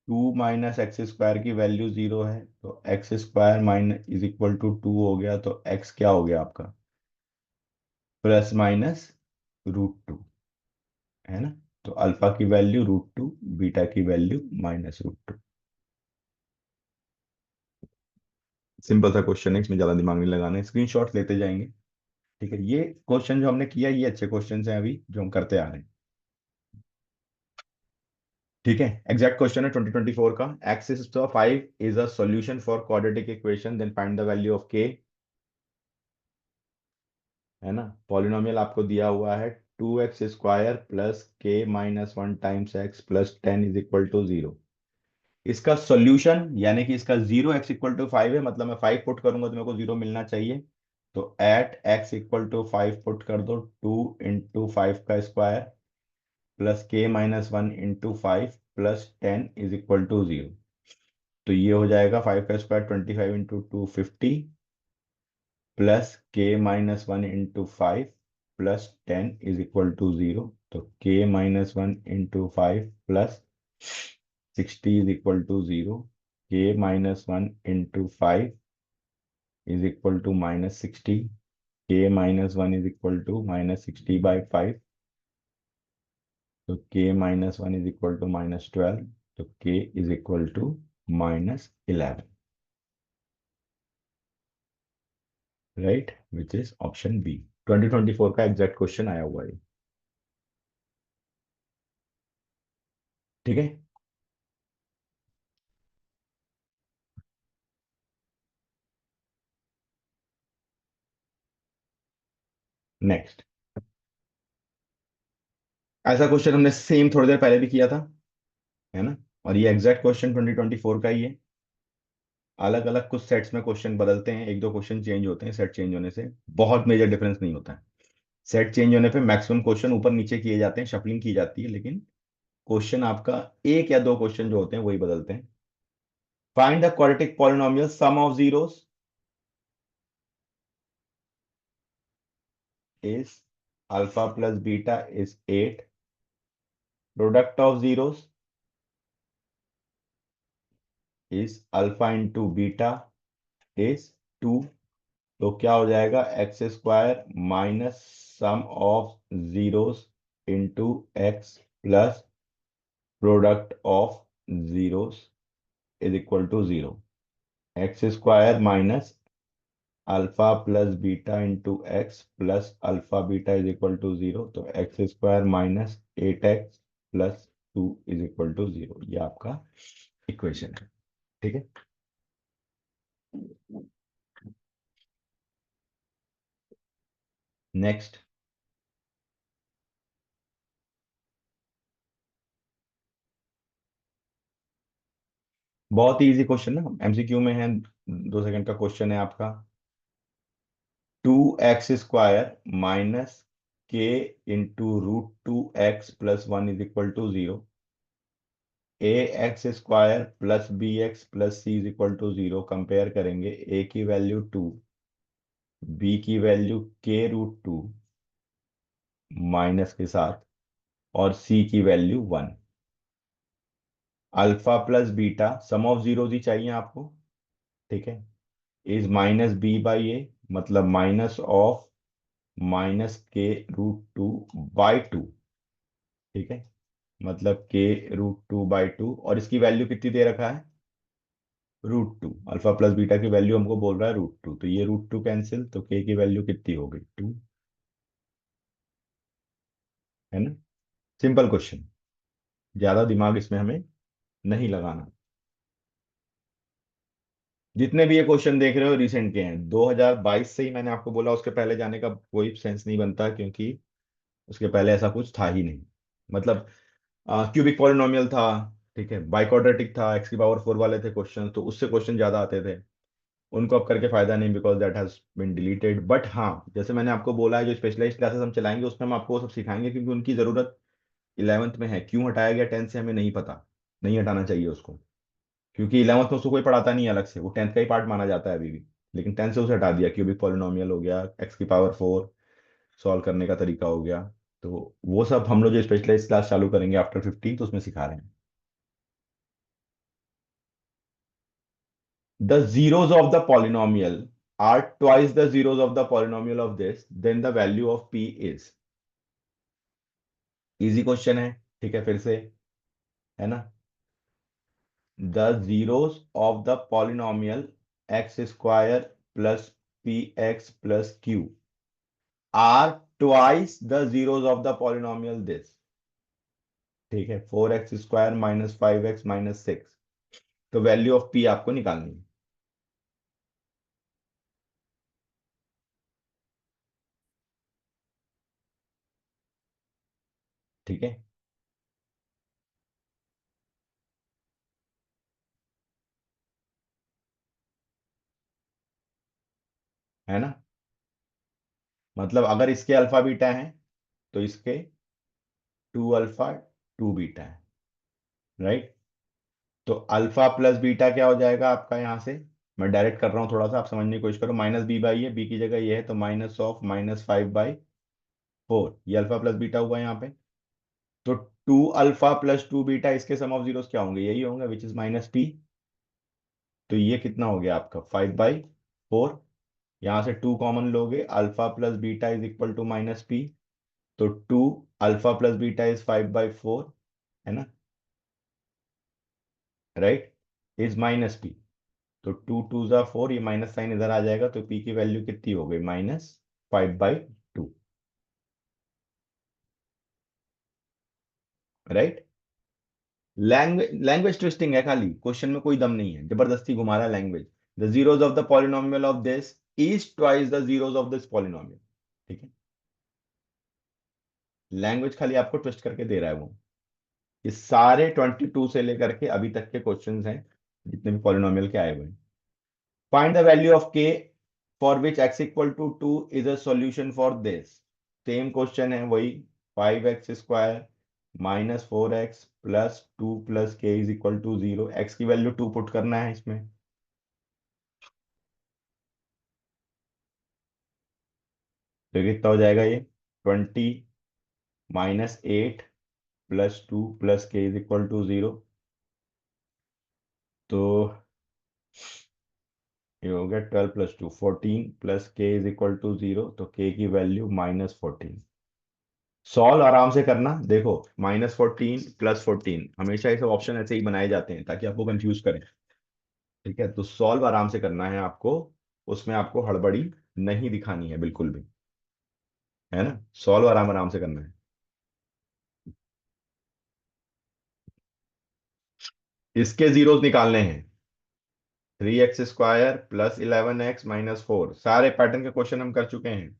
2 - x² की वैल्यू 0 है, तो x² minus is equal to 2 हो गया, तो x क्या हो गया आपका, +-√2, है ना। तो अल्फा की वैल्यू √2, बीटा की वैल्यू -√2। सिंपल सा क्वेश्चन है, इसमें ज्यादा दिमाग नहीं लगाना है, स्क्रीनशॉट लेते जाएंगे। ठीक है। ये क्वेश्चन जो हमने किया, ये अच्छे क्वेश्चन हैं अभी जो हम करते आ रहे हैं। ठीक है। एग्जैक्ट क्वेश्चन है 2024 का। X is 5 is a solution for quadratic equation, then find the value of k, है ना। पॉलिनोमियल आपको दिया हुआ है 2x² plus k - 1 times x plus 10 = 0। इसका सॉल्यूशन, यानी कि इसका 0x = 5 है, मतलब मैं 5 पुट करूंगा तो मेरे को 0 मिलना चाहिए। तो एट x = 5 पुट कर दो, 2 × 5 का स्क्वायर प्लस k - 1 × 5 प्लस 10 = 0। तो ये हो जाएगा 5 का स्क्वायर 25 × 2 50, प्लस k - 1 × 5 प्लस 10 = 0। तो k - 1 × 5 प्लस 60 = 0। k - 1 × 5 -60, k - 1 = -60/5, तो k - 1 = -12, तो k = -11, right, which is option B. 2024 का एग्जैक्ट क्वेश्चन आया हुआ है। ठीक है। नेक्स्ट, ऐसा क्वेश्चन हमने सेम थोड़ी देर पहले भी किया था, है ना। और ये एग्जैक्ट क्वेश्चन 2024 का ही है। अलग अलग कुछ सेट्स में क्वेश्चन बदलते हैं, एक दो क्वेश्चन चेंज होते हैं, सेट चेंज होने से बहुत मेजर डिफरेंस नहीं होता है। सेट चेंज होने पे मैक्सिमम क्वेश्चन ऊपर नीचे किए जाते हैं, शफलिंग की जाती है, लेकिन क्वेश्चन आपका एक या दो क्वेश्चन जो होते हैं वही बदलते हैं। Find the quadratic polynomial sum of zeros is alpha plus beta is 8. Product of zeros is alpha into beta is 2. तो क्या हो जाएगा, x square minus sum of zeros into x plus product of zeros is equal to 0. X square minus alpha plus beta into x plus alpha beta is equal to 0. तो x square minus 8x plus 2 is equal to 0. ये आपका equation है. ठीक है. Next. बहुत ही easy question ना, MCQ में है. 2 सेकंड का क्वेश्चन है आपका. 2x स्क्वायर माइनस के into √2x plus 1 is equal to 0. X square plus B X plus C is equal to 0. Compare करेंगे, ए की वैल्यू 2, बी की वैल्यू के√2 माइनस के साथ और सी की value 1. Alpha plus beta sum of zeros ही चाहिए आपको. ठीक है. Is minus B by A, मतलब माइनस ऑफ -k√2/2. ठीक है. मतलब k√2/2 और इसकी वैल्यू कितनी दे रखा है, √2. अल्फा प्लस बीटा की वैल्यू हमको बोल रहा है √2, तो ये √2 कैंसिल, तो k की वैल्यू कितनी हो गई, 2. है ना. सिंपल क्वेश्चन, ज्यादा दिमाग इसमें हमें नहीं लगाना. जितने भी ये क्वेश्चन देख रहे हो रिसेंट के हैं. 2022 से ही मैंने आपको बोला, उसके पहले जाने का कोई सेंस नहीं बनता, क्योंकि उसके पहले ऐसा कुछ था ही नहीं. मतलब क्यूबिक पॉलिनोमियल था. ठीक है. बाइक्वाड्रेटिक था, x⁴ वाले थे क्वेश्चन, तो उससे क्वेश्चन ज्यादा आते थे. उनको अब करके फायदा नहीं, because that has been deleted. But हाँ, जैसे मैंने आपको बोला है, जो स्पेशलाइज्ड क्लासेस हम चलाएंगे उसमें हम आपको वो सब सिखाएंगे, क्योंकि उनकी जरूरत 11th में है. क्यों हटाया गया 10th से हमें नहीं पता. नहीं हटाना चाहिए उसको, क्योंकि 11th में उसको कोई पढ़ाता नहीं है अलग से, वो 10th का ही पार्ट माना जाता है अभी भी. लेकिन 10th से उसे हटा दिया. क्यूबिक पॉलिनोमियल हो गया, x⁴ सॉल्व करने का तरीका हो गया. तो वो सब हम लोग जो स्पेशलाइज्ड क्लास चालू करेंगे आफ्टर 15 तो उसमें सिखा रहे हैं. The zeros of the polynomial are twice the zeros of the polynomial of this, then the value of p is. Easy question है. ठीक है. फिर से, है ना. The zeros of the polynomial x square plus px plus q are twice the zeros of the polynomial this. ठीक है. 4x² minus 5x minus 6. तो वैल्यू ऑफ p आपको निकालनी है. ठीक है. है ना. मतलब अगर इसके अल्फा बीटा है तो इसके 2 अल्फा 2 बीटा है. राइट. तो अल्फा प्लस बीटा क्या हो जाएगा आपका, यहां से मैं डायरेक्ट कर रहा हूं, थोड़ा सा आप समझने की कोशिश करो. माइनस बी बाई है, बी की जगह ये है, तो माइनस ऑफ -5/4. ये अल्फा प्लस बीटा हुआ यहाँ पे. तो 2 अल्फा प्लस 2 बीटा, इसके सम ऑफ जीरोस क्या होंगे, यही होंगे, विच इज -p. तो ये कितना हो गया आपका 5/4. यहां से 2 कॉमन लोगे, alpha plus beta is equal to -p. तो 2 अल्फा प्लस बीटा इज 5/4. है ना. राइट. Is -p. तो 2 2 ज़ा 4, ये माइनस साइन इधर आ जाएगा, तो पी की वैल्यू कितनी हो गई, -5/2. राइट. लैंग्वेज ट्विस्टिंग है खाली, क्वेश्चन में कोई दम नहीं है, जबरदस्ती घुमा रहा है language. The zeros of the polynomial of this is twice the zeros of this polynomial. ठीक है. लैंग्वेज खाली आपको ट्विस्ट करके दे रहा है वो. ये सारे 22 से लेकर के अभी तक के क्वेश्चंस हैं, जितने भी पॉलिनोमियल के आए हुए हैं. Find the value of k for which x = 2 is a solution for this. Same question है वही. 5x² -4x प्लस 2 प्लस के इज इक्वल टू 0। एक्स की वैल्यू 2 पुट करना है इसमें। तो कितना हो जाएगा ये? 20 -8 प्लस 2 प्लस के इज इक्वल टू 0। तो ये हो गया 12 प्लस 2 14 प्लस के इज इक्वल टू 0। तो के की वैल्यू -14। सॉल्व आराम से करना। देखो, -14 +14, हमेशा ये सब ऑप्शन ऐसे ही बनाए जाते हैं ताकि आपको कंफ्यूज करें। ठीक है, तो सॉल्व आराम से करना है आपको। उसमें आपको हड़बड़ी नहीं दिखानी है बिल्कुल भी। है ना? सॉल्व आराम आराम से करना है। इसके जीरोस निकालने हैं। 3x² प्लस 11x-4, सारे पैटर्न के क्वेश्चन हम कर चुके हैं।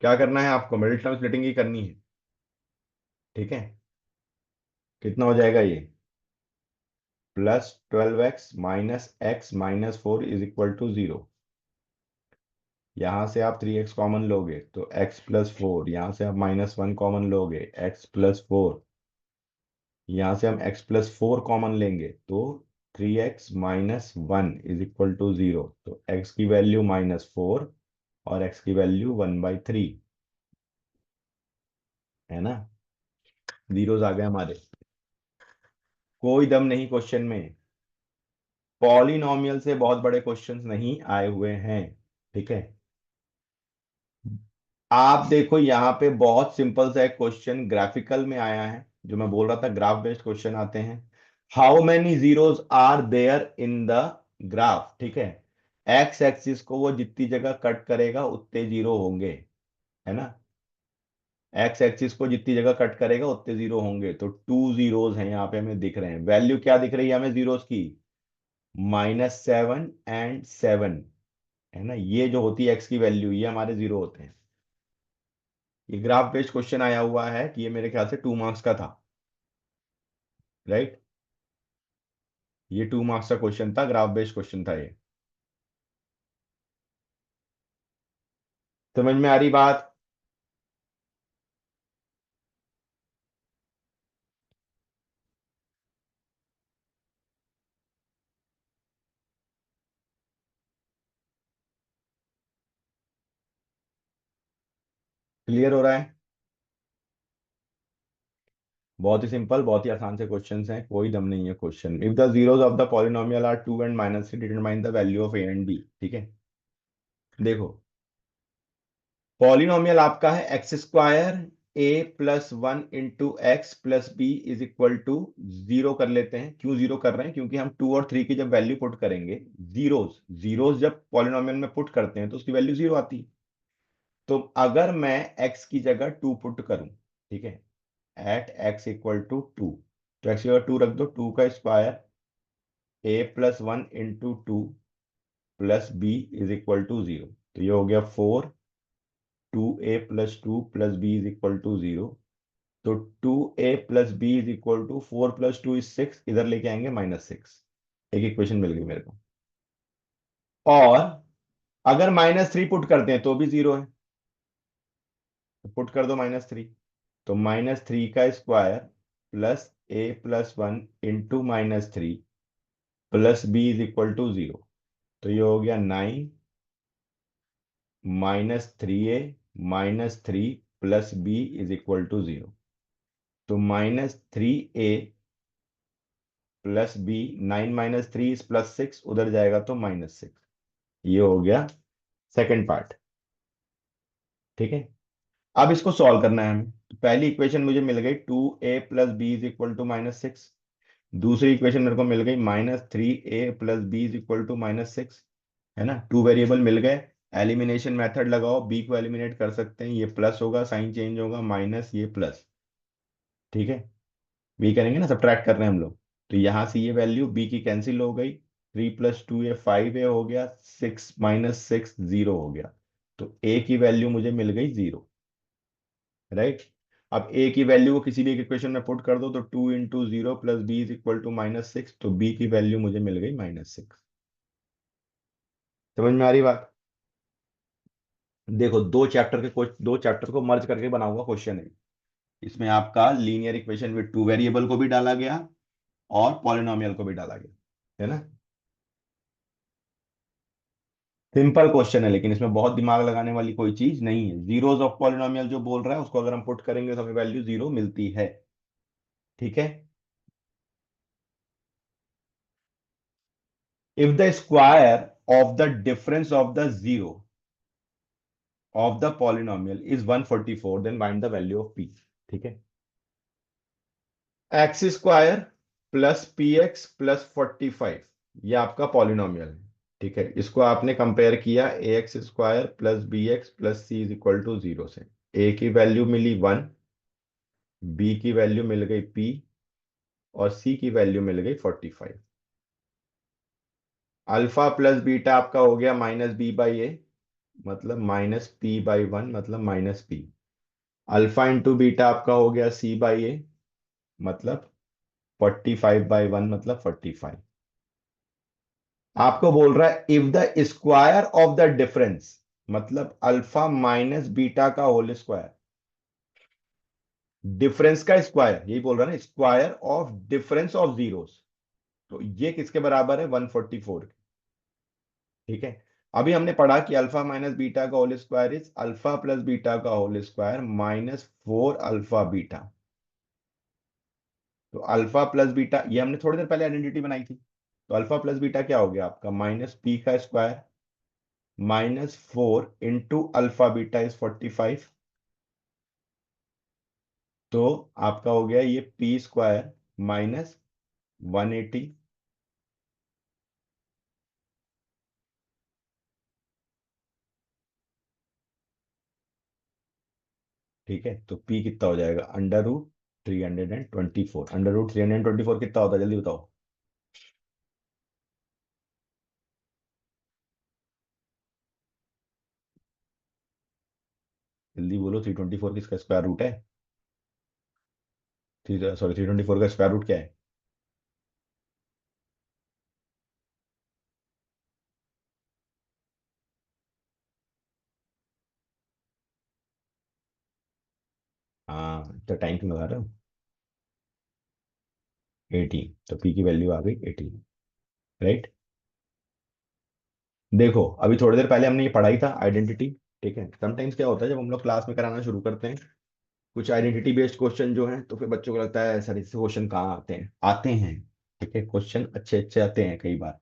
क्या करना है आपको? मिडिल टर्म स्प्लिटिंग ही करनी है। ठीक है, कितना हो जाएगा ये? +12x-x-4 is equal to 0। यहां से आप 3x कॉमन लोगे तो x+4, यहां से आप -1 कॉमन लोगे x+4, यहां से हम x+4 कॉमन लेंगे तो 3x-1 इज इक्वल टू 0। तो x की वैल्यू -4 और x की वैल्यू 1/3। है ना? जीरोस आ गए हमारे। कोई दम नहीं क्वेश्चन में। पॉलिनॉमियल से बहुत बड़े क्वेश्चंस नहीं आए हुए हैं। ठीक है, आप देखो यहाँ पे बहुत सिंपल सा एक क्वेश्चन ग्राफिकल में आया है, जो मैं बोल रहा था ग्राफ बेस्ड क्वेश्चन आते हैं। How many zeros are there in the graph? ठीक है, एक्स एक्सिस को वो जितनी जगह कट करेगा उतने जीरो होंगे। है ना? एक्स एक्सिस को जितनी जगह कट करेगा उतने जीरो होंगे। तो 2 जीरोस हैं यहाँ पे हमें दिख रहे हैं। वैल्यू क्या दिख रही है हमें जीरोस की? -7 एंड 7। है ना? ये जो होती है एक्स की वैल्यू, ये हमारे जीरो होते हैं। ये ग्राफ बेस्ड क्वेश्चन आया हुआ है कि ये मेरे ख्याल से 2 मार्क्स का था। राइट? ये 2 मार्क्स का क्वेश्चन था, ग्राफ बेस्ड क्वेश्चन था ये। समझ में आ रही बात? क्लियर हो रहा है? बहुत ही सिंपल, बहुत ही आसान से क्वेश्चंस हैं, कोई दम नहीं है question. If the zeros of the polynomial are 2 and -3, determine the value of a and b। ठीक है, देखो, पॉलिनोमियल आपका है x² a+1 × x+b is equal to 0 कर लेते हैं। क्यों 0 कर रहे हैं? क्योंकि हम 2 और 3 की जब वैल्यू पुट करेंगे, जीरोस जीरोस जब पॉलिनोमियल में पुट करते हैं तो उसकी वैल्यू 0 आती है। तो अगर मैं x की जगह 2 पुट करूं, ठीक है, एट x इक्वल टू 2, तो x की जगह 2 रख दो। 2 का square a+1 × 2 plus b is equal to 0। तो ये हो गया 4। 2a+2 plus b is equal to 0। तो 2a+b is equal to 4+2 is 6। इधर लेके आएंगे -6। एक इक्वेशन मिल गई मेरे को। और अगर -3 पुट करते हैं तो भी 0 है। तो पुट कर दो -3। तो -3 का square plus a+1 × -3 plus b is equal to 0। तो ये हो गया 9 -3a -3 plus b is equal to 0। तो -3a प्लस बी, 9 - 3 इज +6, उधर जाएगा तो -6। ये हो गया सेकंड पार्ट। ठीक है, अब इसको सॉल्व करना है हमें। तो पहली इक्वेशन मुझे मिल गई 2a+b इज इक्वल टू -6। दूसरी इक्वेशन मेरे को मिल गई -3a+b इज इक्वल टू -6। है ना? 2 वेरिएबल मिल गए। एलिमिनेशन मेथड लगाओ, b को एलिमिनेट कर सकते हैं। ये प्लस होगा, साइन चेंज होगा, माइनस, ये प्लस। ठीक है, बी करेंगे ना, सब्ट्रैक्ट कर रहे हैं हम लोग। तो यहां से ये वैल्यू बी की कैंसिल हो गई। 3 + 2a 5a हो गया। 6 - 6 0 हो गया। तो a की वैल्यू मुझे मिल गई 0। राइट? अब a की वैल्यू को किसी भी एक इक्वेशन में पुट कर दो तो 2 × 0 plus b is equal to -6। तो b की वैल्यू मुझे मिल गई -6। समझ में आ रही बात? देखो, दो चैप्टर को मर्ज करके बनाऊंगा क्वेश्चन है। इसमें आपका linear equation with two variable को भी डाला गया और पॉलिनोमियल को भी डाला गया, है ना। सिंपल क्वेश्चन है, लेकिन इसमें बहुत दिमाग लगाने वाली कोई चीज नहीं है। जीरोस ऑफ पॉलिनोमियल जो बोल रहा है उसको अगर हम पुट करेंगे तो हमें वैल्यू जीरो मिलती है। ठीक है। If the square of the difference of the zero of the polynomial is 144 then find the value of P. ठीक है। X square plus P x plus 45, ये आपका पॉलिनोमियल है। ठीक है, इसको आपने कंपेयर किया A X square plus B X plus C is equal to zero से। ए की वैल्यू मिली 1, बी की वैल्यू मिल गई पी, और सी की वैल्यू मिल गई 45। अल्फा प्लस बीटा आपका हो गया माइनस बी बाई ए, मतलब माइनस पी बाई वन, मतलब minus P. Alpha into beta आपका हो गया सी बाई ए, मतलब 45/1, मतलब 45। आपको बोल रहा है if the square of the difference, मतलब अल्फा माइनस बीटा का होल स्क्वायर, डिफरेंस का स्क्वायर, यही बोल रहा है ना, square of difference of zeros, तो ये किसके बराबर है, 144। ठीक है। अभी हमने पढ़ा कि अल्फा माइनस बीटा का whole square is alpha plus beta का whole square minus 4 alpha beta. तो अल्फा प्लस बीटा, ये हमने थोड़ी देर पहले आइडेंटिटी बनाई थी। तो अल्फा प्लस बीटा क्या हो गया आपका, माइनस पी का square minus 4 into alpha beta is 45। तो आपका हो गया ये पी स्क्वायर माइनस 180। ठीक है, तो पी कितना हो जाएगा, √324। √324 कितना होता है, जल्दी बताओ। जल्दी बोलो, 324 किसका स्क्वायर रूट है। थ्री सॉरी 324 का स्क्वायर रूट क्या है। हाँ, तो टाइम क्यों लगा रहे हो। 18, तो पी की वैल्यू आ गई 18। राइट। देखो, अभी थोड़ी देर पहले हमने ये पढ़ाई था आइडेंटिटी। ठीक है, समटाइम्स क्या होता है जब हम लोग क्लास में कराना शुरू करते हैं कुछ आइडेंटिटी बेस्ड क्वेश्चन जो है, तो फिर बच्चों को लगता है सर इससे क्वेश्चन कहाँ आते हैं, आते हैं। ठीक है, क्वेश्चन अच्छे अच्छे आते हैं कई बार।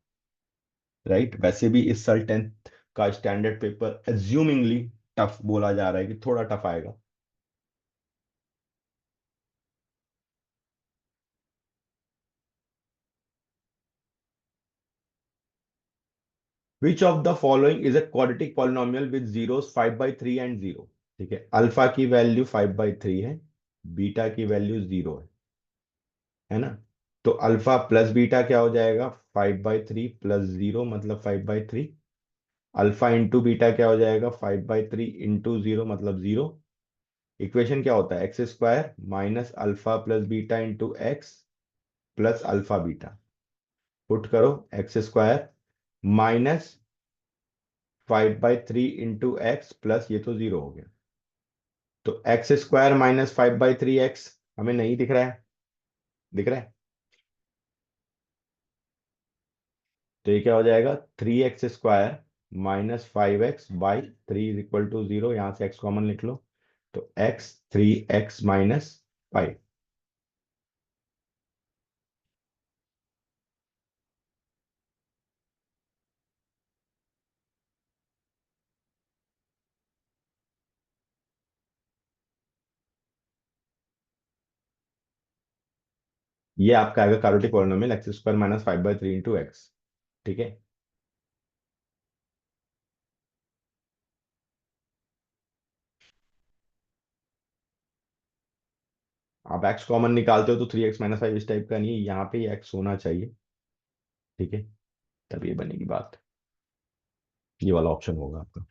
राइट, वैसे भी इस साल 10th का स्टैंडर्ड पेपर एज्यूमिंगली टफ बोला जा रहा है कि थोड़ा टफ आएगा। Which of the following is a quadratic polynomial with zeros 5/3 and 0। ठीक है, अल्फा की वैल्यू 5/3 है, बीटा की वैल्यू 0 है ना। तो अल्फा प्लस बीटा क्या हो जाएगा, 5/3 प्लस 0, मतलब 5/3। अल्फा इंटू बीटा क्या हो जाएगा, 5/3 इंटू 0, मतलब 0। इक्वेशन क्या होता है, x square minus alpha plus beta into x plus alpha beta. Put करो, X square minus 5/3 into x plus, ये तो 0 हो गया। तो एक्स स्क्वायर माइनस 5/3 एक्स हमें नहीं दिख रहा है, दिख रहा है। तो ये क्या हो जाएगा, 3x² minus 5x/3 is equal to 0। यहां से x कॉमन लिख लो, तो x 3x माइनस 5। ये आपका आएगा कार्योटिक polynomial x² minus 5/3 into x. ठीक है। आप x कॉमन निकालते हो तो 3x - 5 इस टाइप का नहीं है, यहाँ पे ये x होना चाहिए। ठीक है, तब ये बनेगी बात, ये वाला ऑप्शन होगा आपका।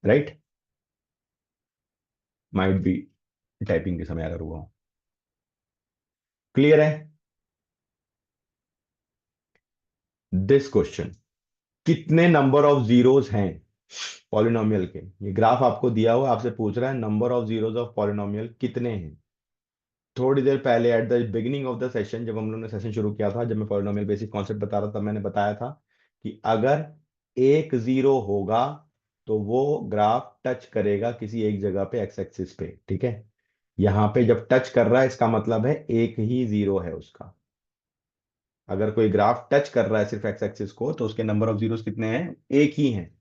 राइट। माइट बी टाइपिंग के समय अगर हुआ हो। क्लियर है। दिस क्वेश्चन, कितने नंबर ऑफ जीरोस हैं पॉलिनोमियल के। ये ग्राफ आपको दिया हुआ, आपसे पूछ रहा है number of zeros of polynomial कितने हैं। थोड़ी देर पहले at the beginning of the session, जब हम लोगों ने सेशन शुरू किया था, जब मैं पॉलिनोमियल बेसिक कॉन्सेप्ट बता रहा था, मैंने बताया था कि अगर एक जीरो होगा तो वो ग्राफ टच करेगा किसी एक जगह पे एक्स एक्सिस पे, ठीक है। यहाँ पे जब टच कर रहा है इसका मतलब है एक ही जीरो है उसका। अगर कोई ग्राफ टच कर रहा है सिर्फ एक्स एक्सिस को तो उसके नंबर ऑफ जीरोस कितने हैं? एक ही हैं।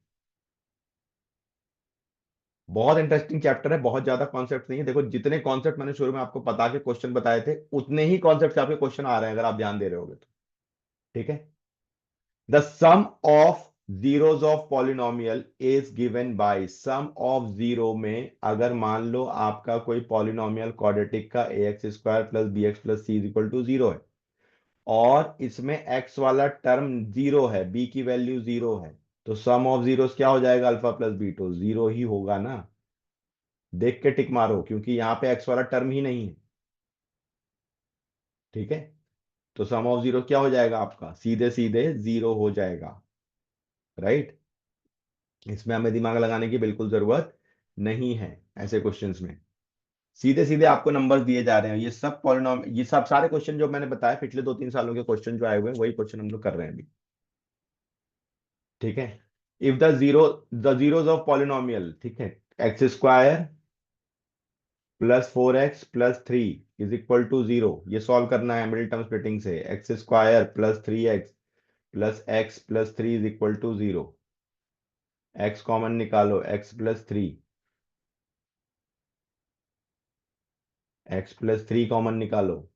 बहुत इंटरेस्टिंग चैप्टर है, बहुत ज्यादा कॉन्सेप्ट नहीं है। देखो जितने कॉन्सेप्ट मैंने शुरू में आपको बता के क्वेश्चन बताए थे उतने ही कॉन्सेप्ट आपके क्वेश्चन आ रहे हैं, अगर आप ध्यान दे रहे होगे तो। ठीक है। The sum of zeros of polynomial is given by sum of zero में, अगर मान लो आपका कोई पॉलिनोमियल क्वाड्रेटिक का A X square plus B X plus C is equal to zero है, और इसमें एक्स वाला टर्म जीरो है, बी की वैल्यू जीरो है, तो सम ऑफ जीरोस क्या हो जाएगा? अल्फा प्लस बीटो जीरो ही होगा ना। देख के टिक मारो, क्योंकि यहां पे एक्स वाला टर्म ही नहीं है। ठीक है। तो सम ऑफ जीरो क्या हो जाएगा आपका? सीधे सीधे जीरो हो जाएगा। राइट। इसमें हमें दिमाग लगाने की बिल्कुल जरूरत नहीं है ऐसे क्वेश्चंस में। सीधे सीधे आपको नंबर्स दिए जा रहे हैं। ये सब पॉलिनॉम, ये सब सारे क्वेश्चन जो मैंने बताया पिछले 2-3 सालों के क्वेश्चन जो आए हुए हैं वही क्वेश्चन हम लोग कर रहे हैं अभी। ठीक है। If the zeros of polynomial, ठीक है, x square plus 4x plus 3 is equal to zero, ये सॉल्व करना है मिडिल टर्म स्प्लिटिंग से। X square plus 3x plus x plus 3 is equal to zero. X common निकालो, x plus 3, x plus 3 common निकालो,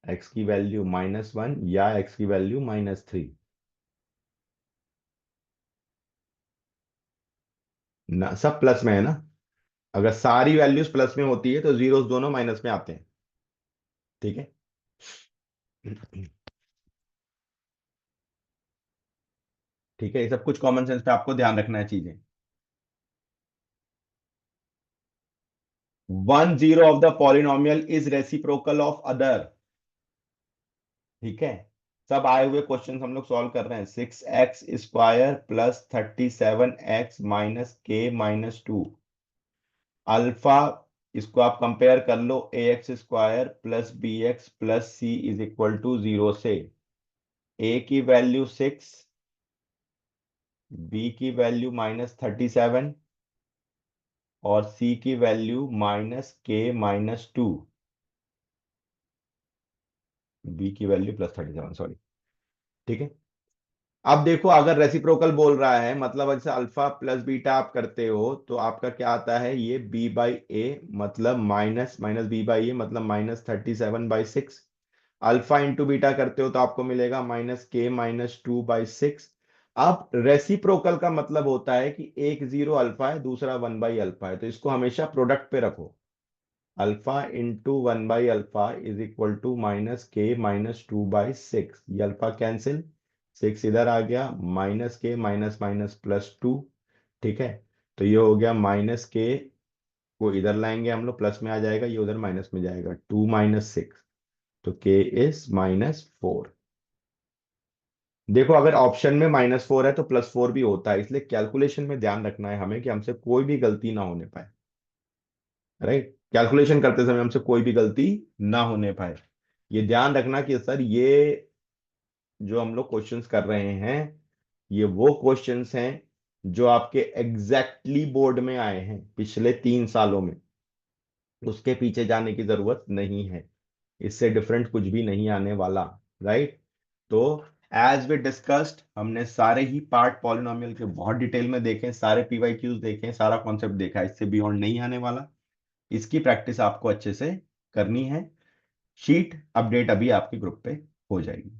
x की value -1 या x की value -3 ना। सब प्लस में है ना। अगर सारी वैल्यूज प्लस में होती है तो जीरोस दोनों माइनस में आते हैं। ठीक है। ठीक है, ये सब कुछ कॉमन सेंस पे आपको ध्यान रखना है चीजें। One zero of the polynomial is reciprocal of other. ठीक है। सब आए हुए क्वेश्चन हम लोग सॉल्व कर रहे हैं। 6x square plus 37x minus K minus 2 alpha, इसको आप कंपेयर कर लो A X square plus B X plus C is equal to zero से। ए की वैल्यू 6, बी की वैल्यू -37 और सी की वैल्यू -k-2। बी की वैल्यू +37, सॉरी। ठीक है। अब देखो, अगर रेसिप्रोकल बोल रहा है मतलब जैसे अल्फा प्लस बीटा आप करते हो तो आपका क्या आता है? ये b/a मतलब माइनस माइनस b/a मतलब -37/6। अल्फा इंटू बीटा करते हो तो आपको मिलेगा -k-2/6। अब रेसिप्रोकल का मतलब होता है कि एक जीरो अल्फा है, दूसरा 1/अल्फा है, तो इसको हमेशा प्रोडक्ट पे रखो। अल्फा इंटू 1/अल्फा इज इक्वल टू -k-2/6। ये अल्फा कैंसिल, 6 इधर आ गया, -k माइनस माइनस +2। ठीक है। तो ये हो गया -k, को इधर लाएंगे हम लोग, प्लस में आ जाएगा, ये उधर माइनस में जाएगा, 2 - 6, तो k इज -4। देखो अगर ऑप्शन में -4 है तो +4 भी होता है, इसलिए कैलकुलेशन में ध्यान रखना है हमें कि हमसे कोई भी गलती ना होने पाए। राइट। कैलकुलेशन करते समय हमसे कोई भी गलती ना होने पाए। ये ध्यान रखना कि सर ये जो हम लोग क्वेश्चंस कर रहे हैं ये वो क्वेश्चंस हैं जो आपके एग्जैक्टली बोर्ड में आए हैं पिछले 3 सालों में। उसके पीछे जाने की जरूरत नहीं है, इससे डिफरेंट कुछ भी नहीं आने वाला। राइट। तो एज वी डिस्कस्ड, हमने सारे ही पार्ट पॉलिनोमियल के बहुत डिटेल में देखे, सारे पीवाईक्यूज देखे, सारा कॉन्सेप्ट देखा, इससे बियॉन्ड नहीं आने वाला। इसकी प्रैक्टिस आपको अच्छे से करनी है। शीट अपडेट अभी आपके ग्रुप पे हो जाएगी।